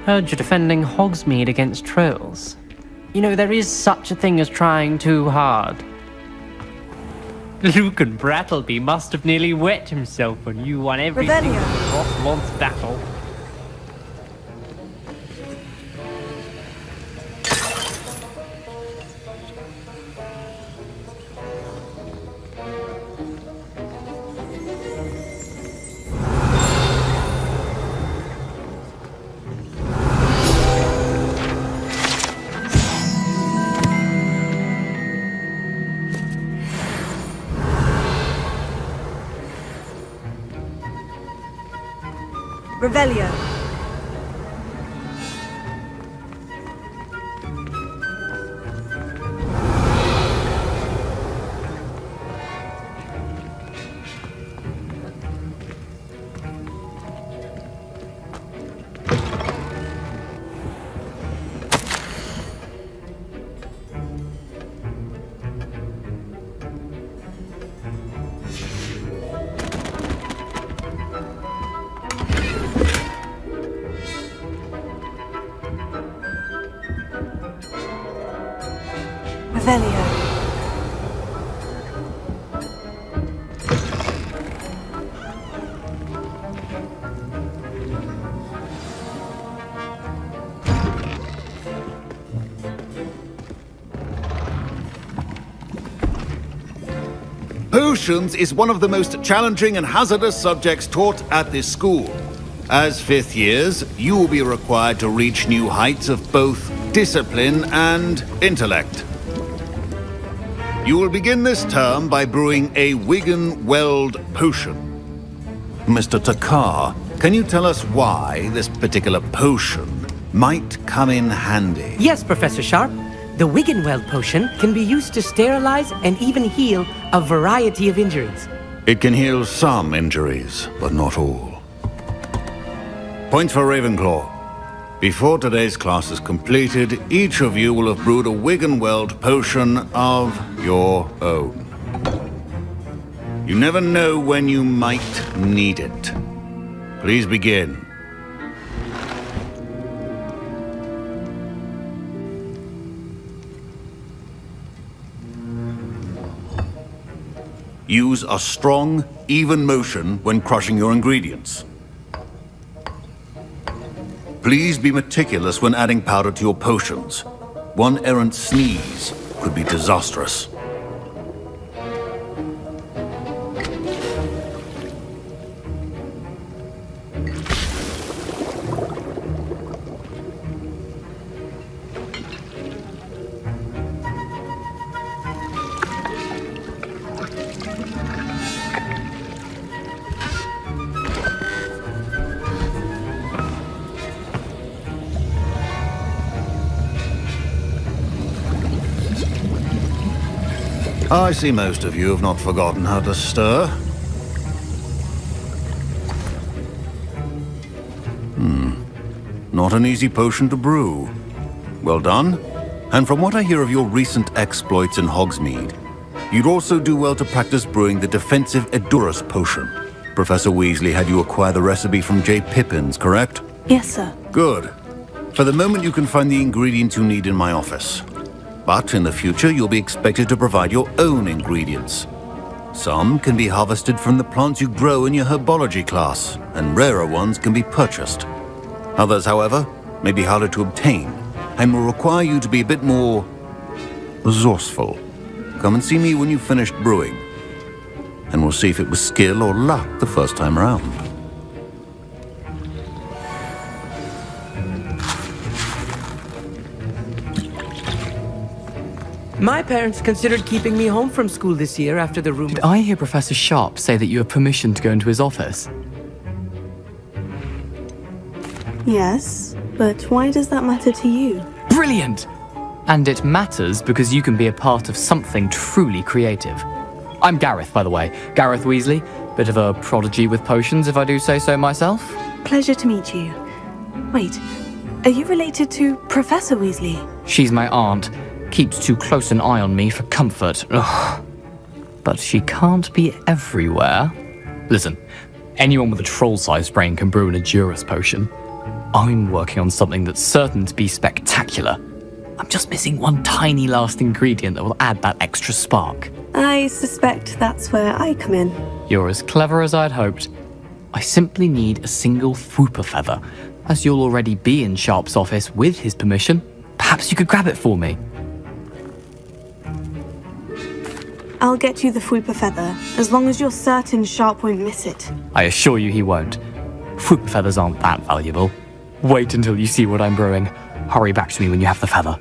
[SPEAKER 14] Heard you're defending Hogsmeade against trolls. You know, there is such a thing as trying too hard. Luke and Brattleby must have nearly wet himself when you won every single Frostmont's battle.
[SPEAKER 10] Revelio. Revelio.
[SPEAKER 22] Potions is one of the most challenging and hazardous subjects taught at this school. As fifth years, you will be required to reach new heights of both discipline and intellect. You will begin this term by brewing a Wigan-Weld potion. Mr. Takar, can you tell us why this particular potion might come in handy?
[SPEAKER 23] Yes, Professor Sharp. The Wigan-Weld potion can be used to sterilize and even heal a variety of injuries.
[SPEAKER 22] It can heal some injuries, but not all. Points for Ravenclaw. Before today's class is completed, each of you will have brewed a Wigan-Weld potion of your own. You never know when you might need it. Please begin. Use a strong, even motion when crushing your ingredients. Please be meticulous when adding powder to your potions. One errant sneeze could be disastrous. I see most of you have not forgotten how to stir. Not an easy potion to brew. Well done. And from what I hear of your recent exploits in Hogsmeade, you'd also do well to practice brewing the defensive Edurus potion. Professor Weasley had you acquire the recipe from J. Pippins, correct?
[SPEAKER 3] Yes, sir.
[SPEAKER 22] Good. For the moment, you can find the ingredients you need in my office. But in the future, you'll be expected to provide your own ingredients. Some can be harvested from the plants you grow in your herbology class, and rarer ones can be purchased. Others, however, may be harder to obtain, and will require you to be a bit more resourceful. Come and see me when you've finished brewing. and we'll see if it was skill or luck the first time around.
[SPEAKER 23] My parents considered keeping me home from school this year after the rumor.
[SPEAKER 11] Did I hear Professor Sharp say that you have permission to go into his office?
[SPEAKER 3] Yes, but why does that matter to you?
[SPEAKER 11] Brilliant! And it matters because you can be a part of something truly creative. I'm Gareth, by the way. Gareth Weasley. Bit of a prodigy with potions, if I do say so myself.
[SPEAKER 3] Pleasure to meet you. Wait, are you related to Professor Weasley?
[SPEAKER 11] She's my aunt. Keeps too close an eye on me for comfort. Ugh. But she can't be everywhere. Listen, anyone with a troll-sized brain can brew an Edurus potion. I'm working on something that's certain to be spectacular. I'm just missing one tiny last ingredient that will add that extra spark.
[SPEAKER 3] I suspect that's where I come in.
[SPEAKER 11] You're as clever as I'd hoped. I simply need a single Fwooper feather. As you'll already be in Sharp's office with his permission, perhaps you could grab it for me.
[SPEAKER 3] I'll get you the Fwooper feather, as long as you're certain Sharp won't miss it.
[SPEAKER 11] I assure you he won't. Fwooper feathers aren't that valuable. Wait until you see what I'm brewing. Hurry back to me when you have the feather.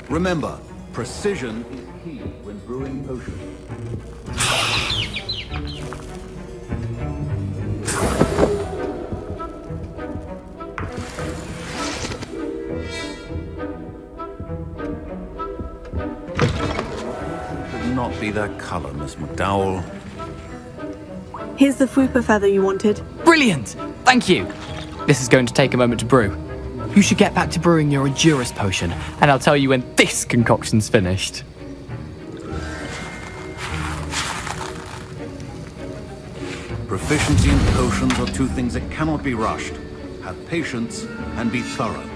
[SPEAKER 22] Remember, precision is key when brewing potions. Could not be that color, Miss McDowell.
[SPEAKER 3] Here's the Fwooper feather you wanted.
[SPEAKER 11] Brilliant! Thank you! This is going to take a moment to brew. You should get back to brewing your Edurus potion, and I'll tell you when this concoction's finished.
[SPEAKER 22] Proficiency and potions are two things that cannot be rushed. Have patience and be thorough.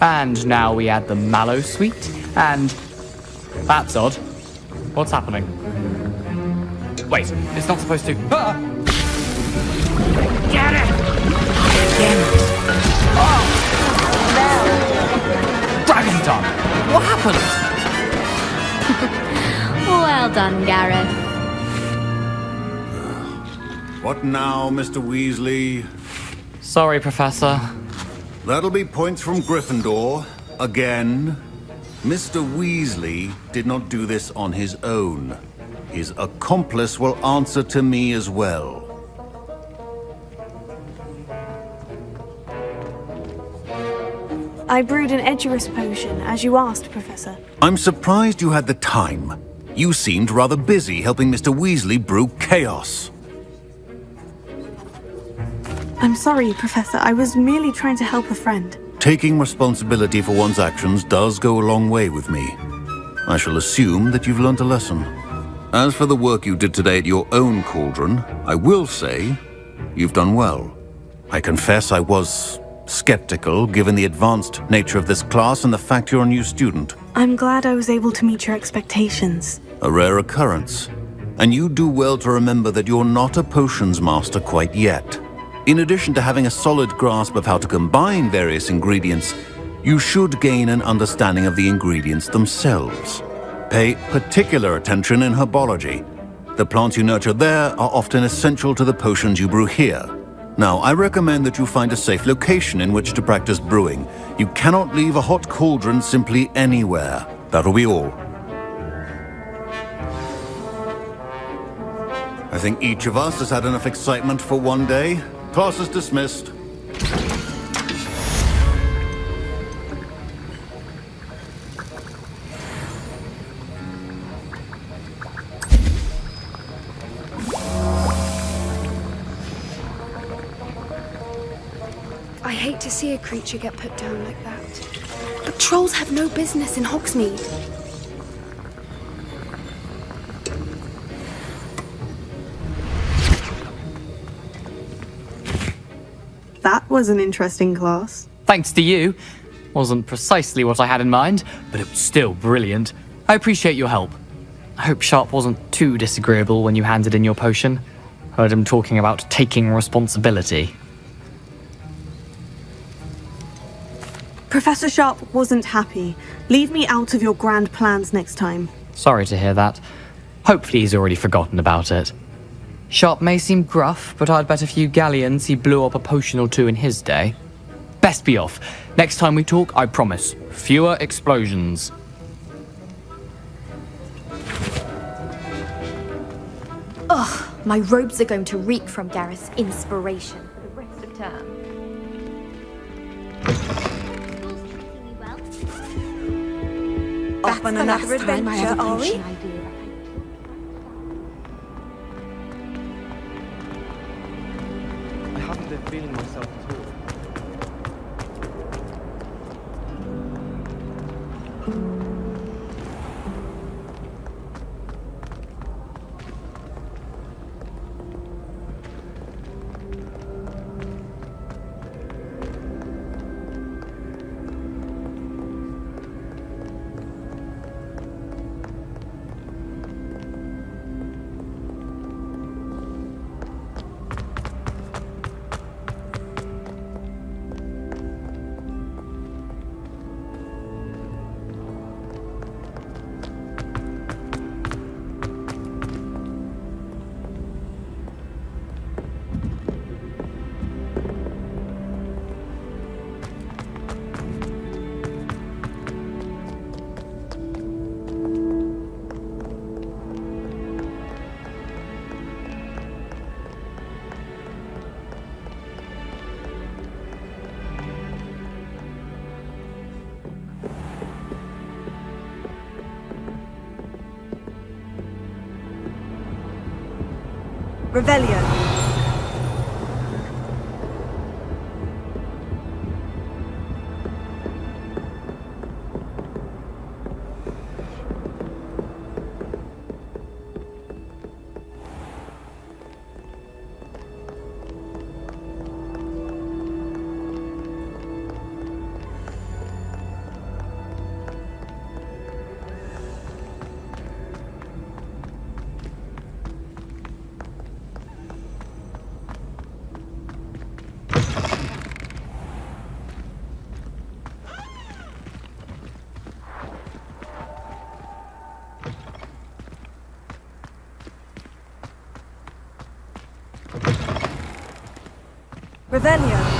[SPEAKER 11] And now we add the mallow sweet, and... That's odd. What's happening? Wait, it's not supposed to... Ah!
[SPEAKER 20] Get it!
[SPEAKER 11] Dragon tongue! What happened?
[SPEAKER 5] Well done, Gareth.
[SPEAKER 22] What now, Mr. Weasley?
[SPEAKER 11] Sorry, Professor.
[SPEAKER 22] That'll be points from Gryffindor. Again. Mr. Weasley did not do this on his own. His accomplice will answer to me as well.
[SPEAKER 3] I brewed an Edurus potion, as you asked, Professor.
[SPEAKER 22] I'm surprised you had the time. You seemed rather busy helping Mr. Weasley brew chaos.
[SPEAKER 3] I'm sorry, Professor. I was merely trying to help a friend.
[SPEAKER 22] Taking responsibility for one's actions does go a long way with me. I shall assume that you've learnt a lesson. As for the work you did today at your own cauldron, I will say you've done well. I confess I was skeptical, given the advanced nature of this class and the fact you're a new student.
[SPEAKER 3] I'm glad I was able to meet your expectations.
[SPEAKER 22] A rare occurrence. And you do well to remember that you're not a potions master quite yet. In addition to having a solid grasp of how to combine various ingredients, you should gain an understanding of the ingredients themselves. Pay particular attention in herbology. The plants you nurture there are often essential to the potions you brew here. Now, I recommend that you find a safe location in which to practice brewing. You cannot leave a hot cauldron simply anywhere. That'll be all. I think each of us has had enough excitement for one day. Class is dismissed.
[SPEAKER 4] I hate to see a creature get put down like that. But trolls have no business in Hogsmeade.
[SPEAKER 3] That was an interesting class.
[SPEAKER 6] Thanks to you. Wasn't precisely what I had in mind, but it was still brilliant. I appreciate your help. I hope Sharp wasn't too disagreeable when you handed in your potion. Heard him talking about taking responsibility.
[SPEAKER 3] Professor Sharp wasn't happy. Leave me out of your grand plans next time.
[SPEAKER 6] Sorry to hear that. Hopefully he's already forgotten about it. Sharp may seem gruff, but I'd bet a few galleons he blew up a potion or two in his day. Best be off. Next time we talk, I promise, fewer explosions.
[SPEAKER 5] Ugh, my robes are going to reek from Gareth's inspiration for the rest of term.
[SPEAKER 10] Off on another adventure, are we?
[SPEAKER 6] I haven't been feeling myself at all.
[SPEAKER 10] Revelio. Revelio.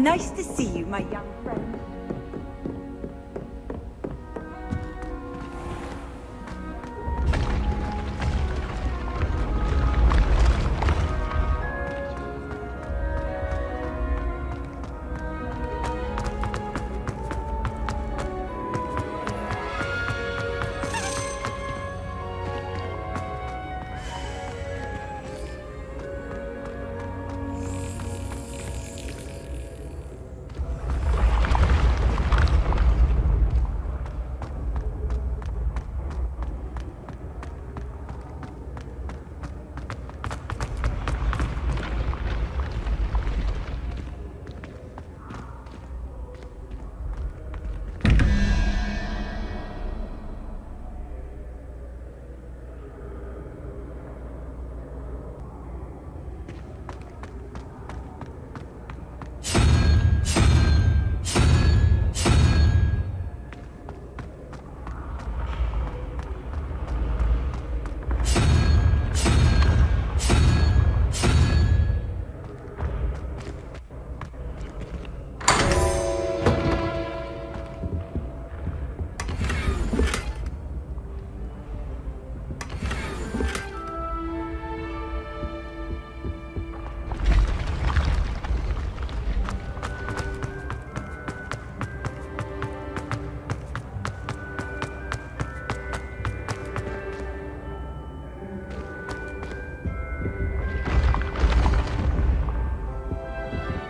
[SPEAKER 10] Nice to see you, my young friend.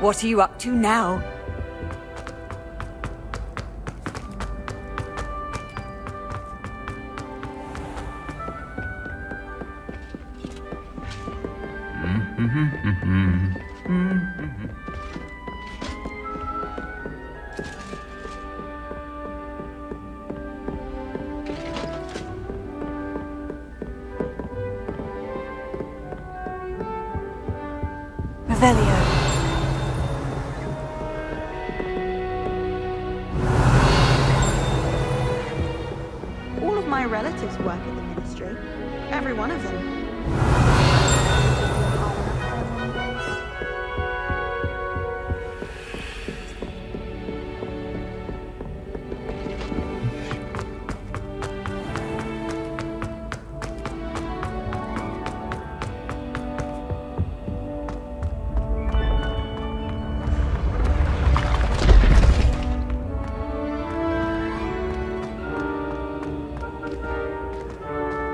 [SPEAKER 10] What are you up to now?
[SPEAKER 3] Revelio.
[SPEAKER 2] All of my relatives work at the ministry. Every one of them.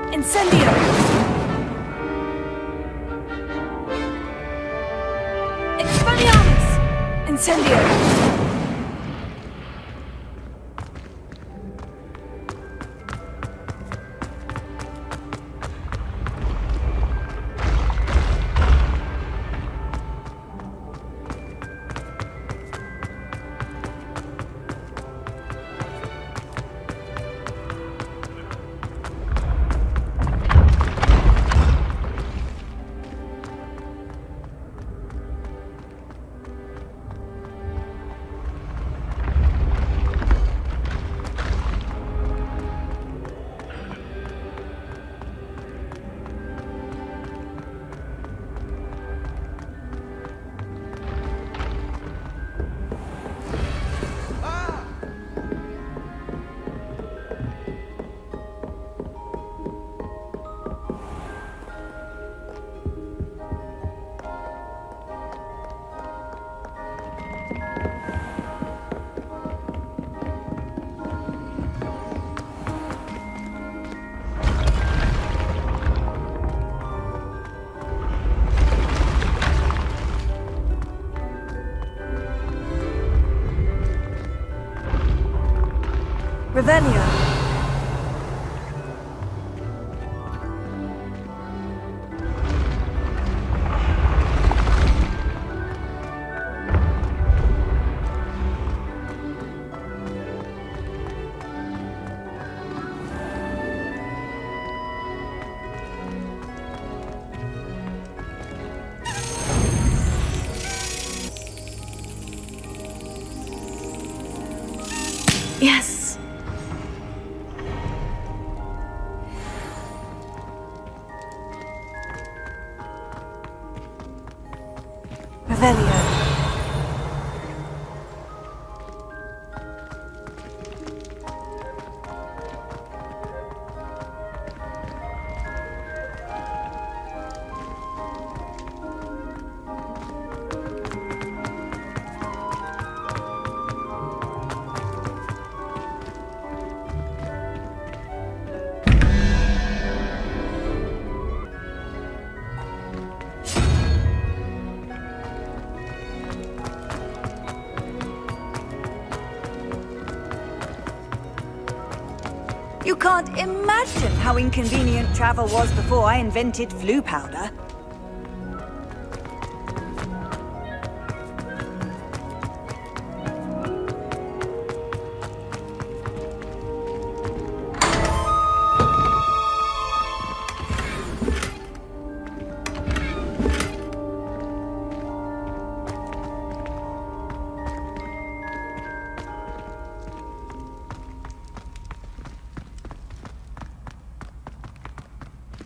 [SPEAKER 3] Incendio! Expelliarmus! Incendio! Revelio. Yes. Revelio.
[SPEAKER 10] You can't imagine how inconvenient travel was before I invented flu powder.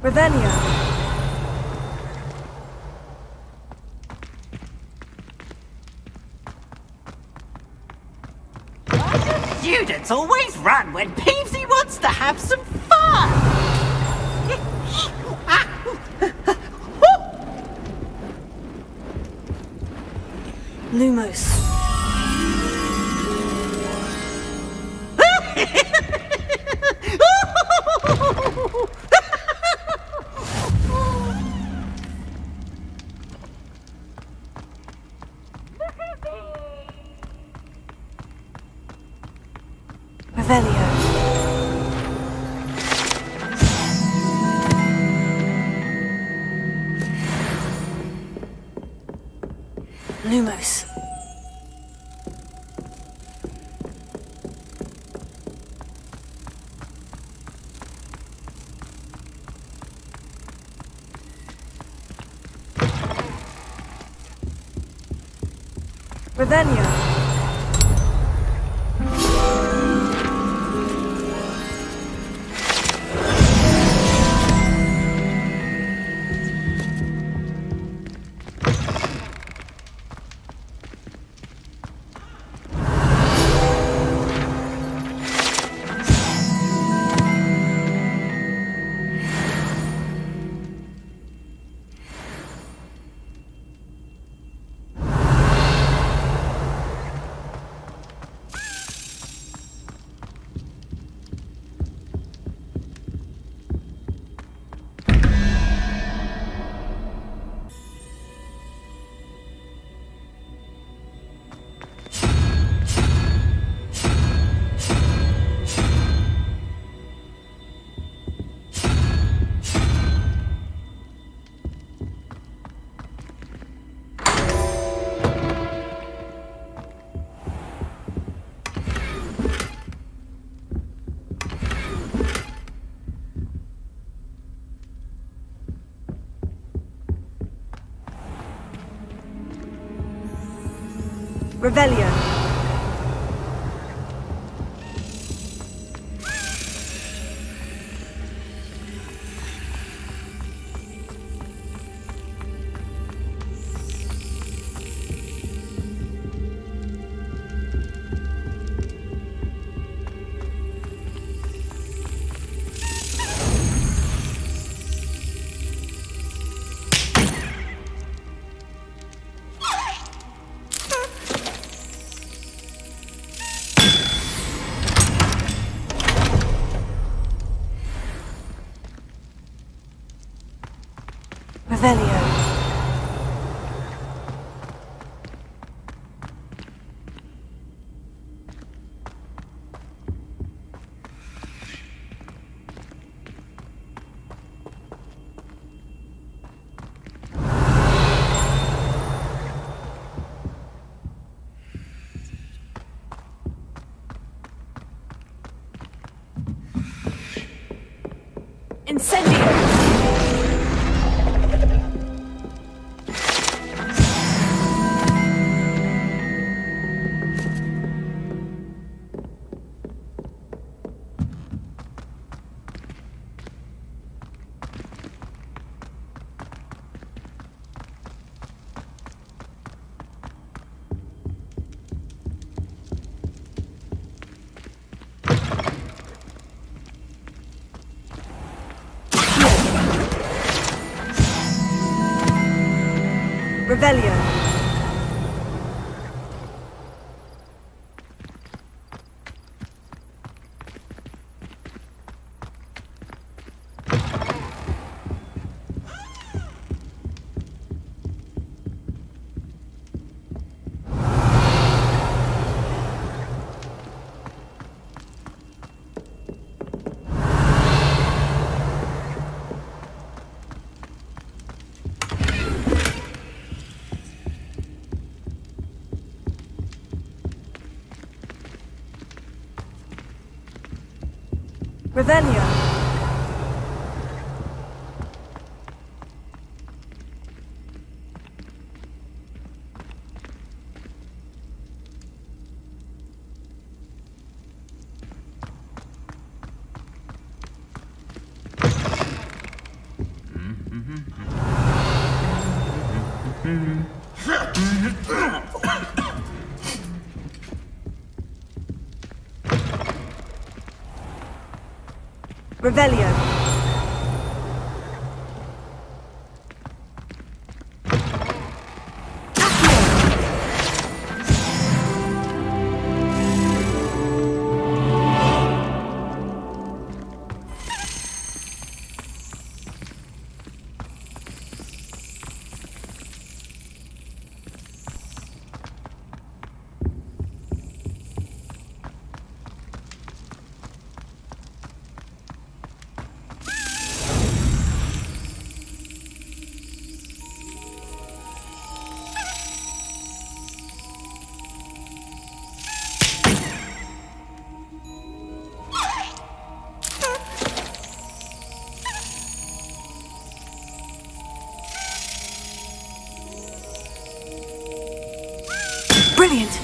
[SPEAKER 10] Revelio.
[SPEAKER 7] Students always run when Peevesy wants to have some fun!
[SPEAKER 10] Lumos. Revelio. Lumos. Revelio. Revelio. Revelio. Incendio! Revelio. Revelio. Revelio.
[SPEAKER 3] Brilliant!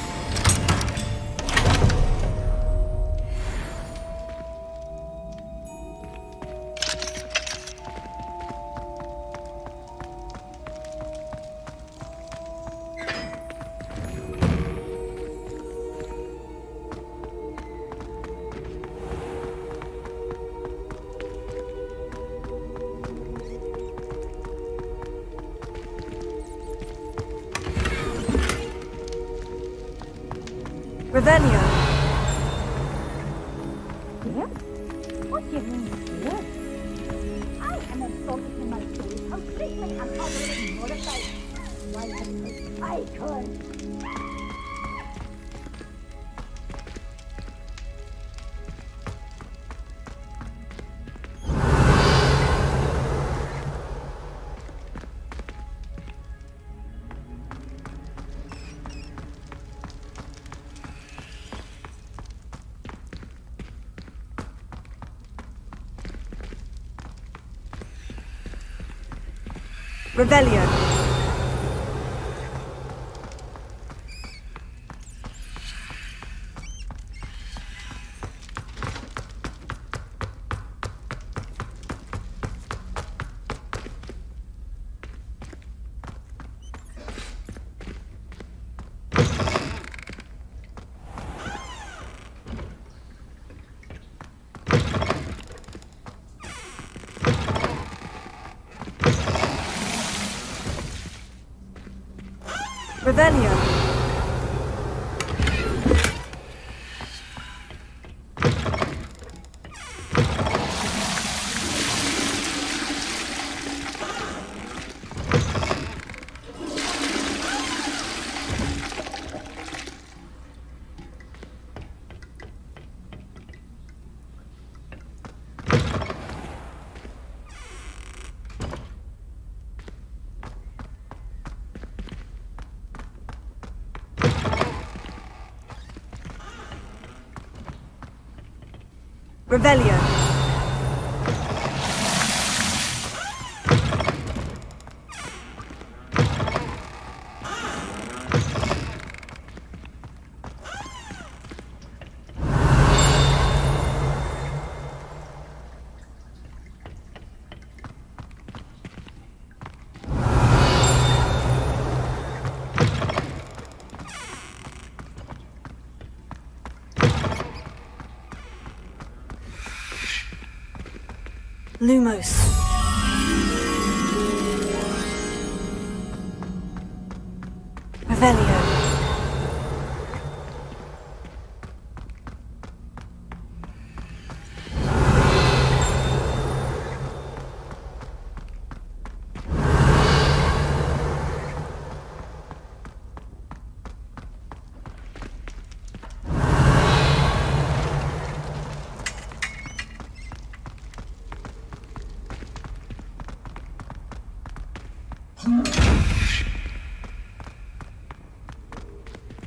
[SPEAKER 10] Revelio.
[SPEAKER 8] What do you mean, dear? I am insulted in my soul, completely and utterly mortified. Why, I could.
[SPEAKER 10] Revelio. Revelio. Revelio.
[SPEAKER 3] Lumos. Revelio.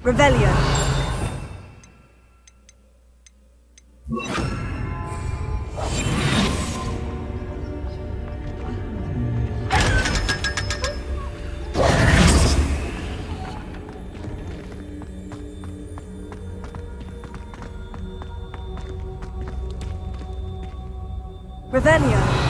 [SPEAKER 3] Revelio.
[SPEAKER 10] Revelio.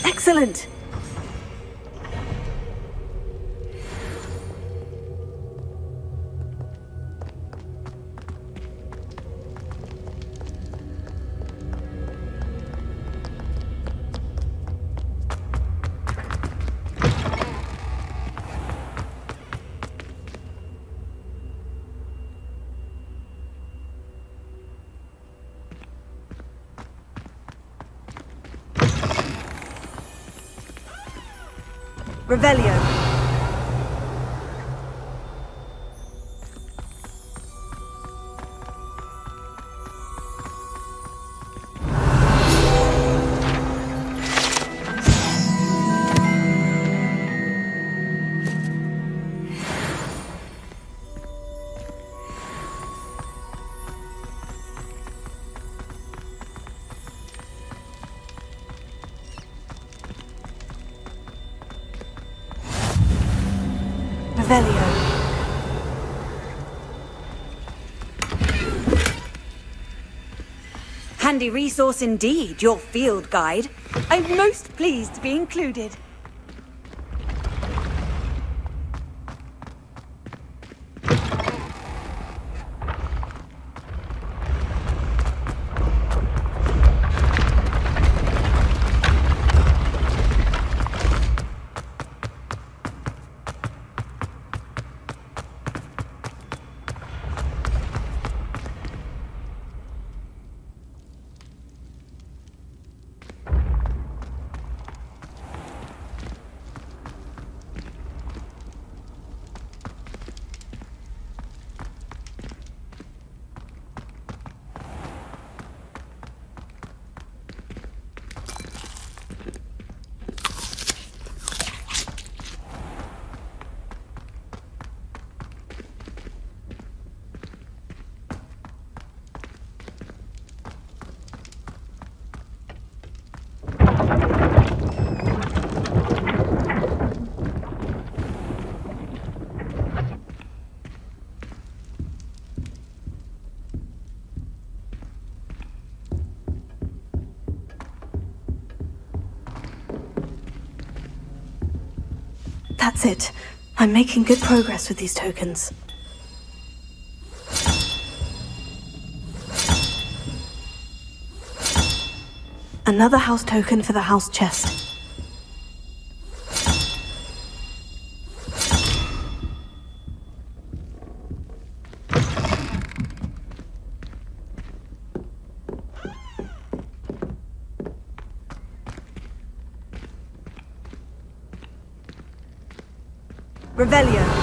[SPEAKER 10] Excellent! Revelio. Revelio. Handy resource indeed, your field guide. I'm most pleased to be included. That's it. I'm making good progress with these tokens. Another house token for the house chest. Revelio.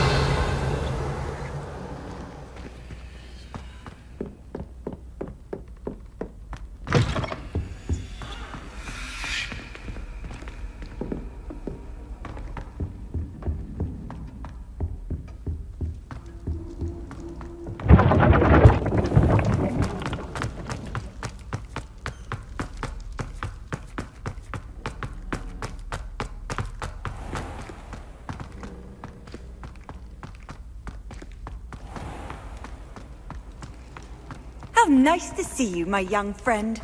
[SPEAKER 10] How nice to see you, my young friend.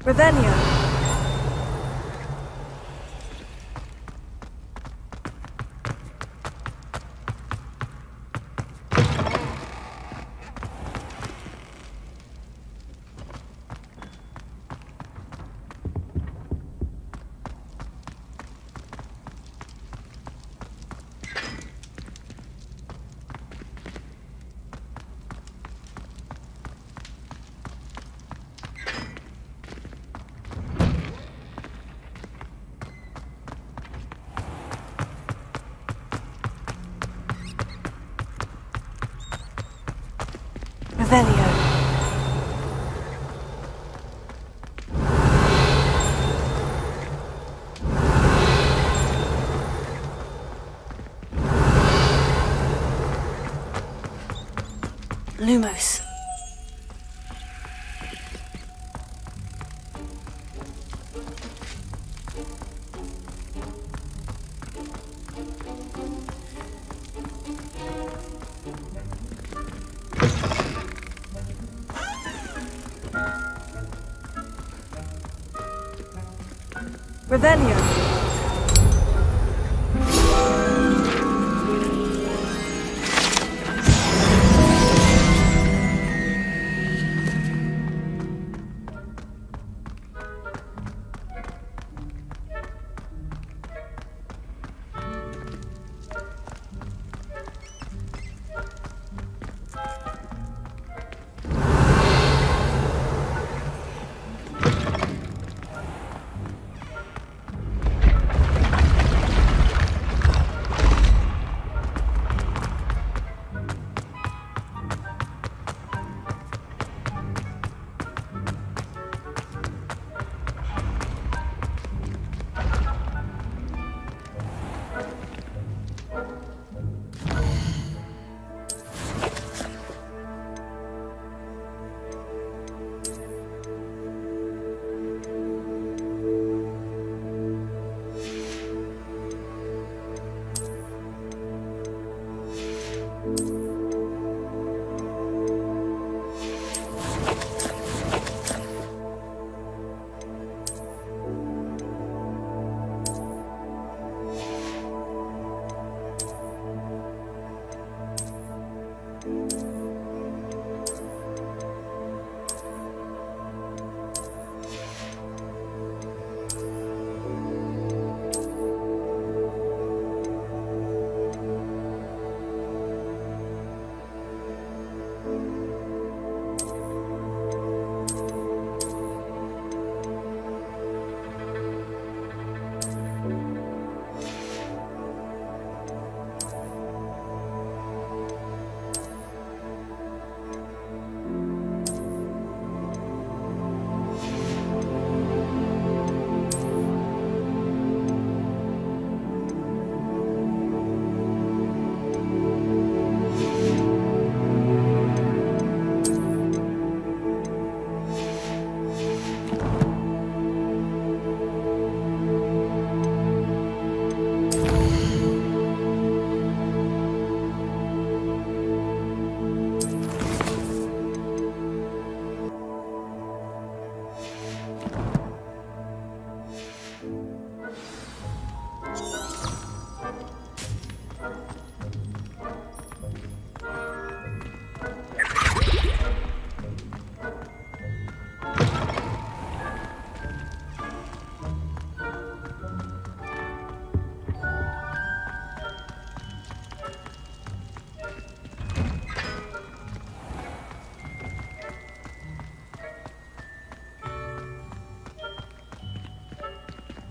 [SPEAKER 10] Revelio. Revelio. Lumos. Revelio.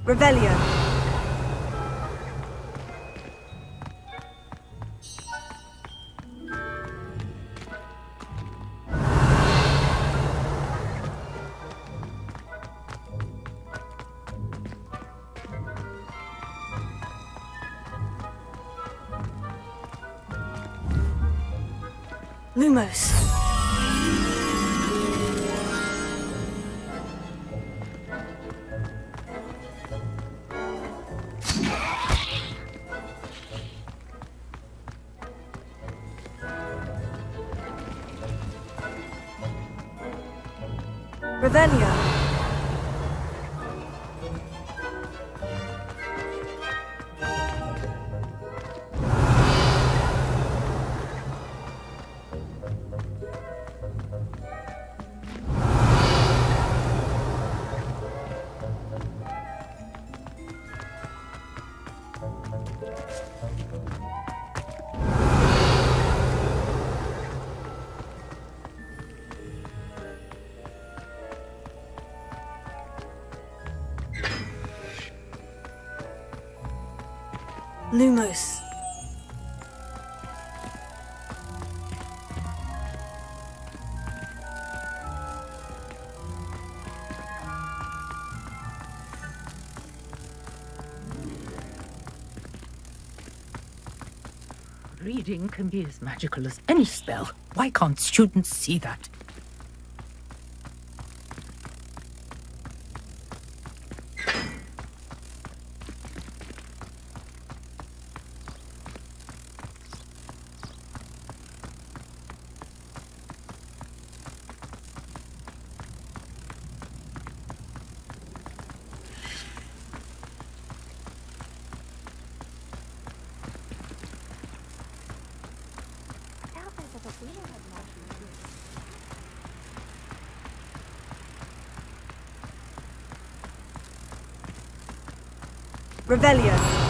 [SPEAKER 10] Revelio. Lumos. Revelio.
[SPEAKER 3] Lumos.
[SPEAKER 20] Reading can be as magical as any spell. Why can't students see that?
[SPEAKER 10] Revelio.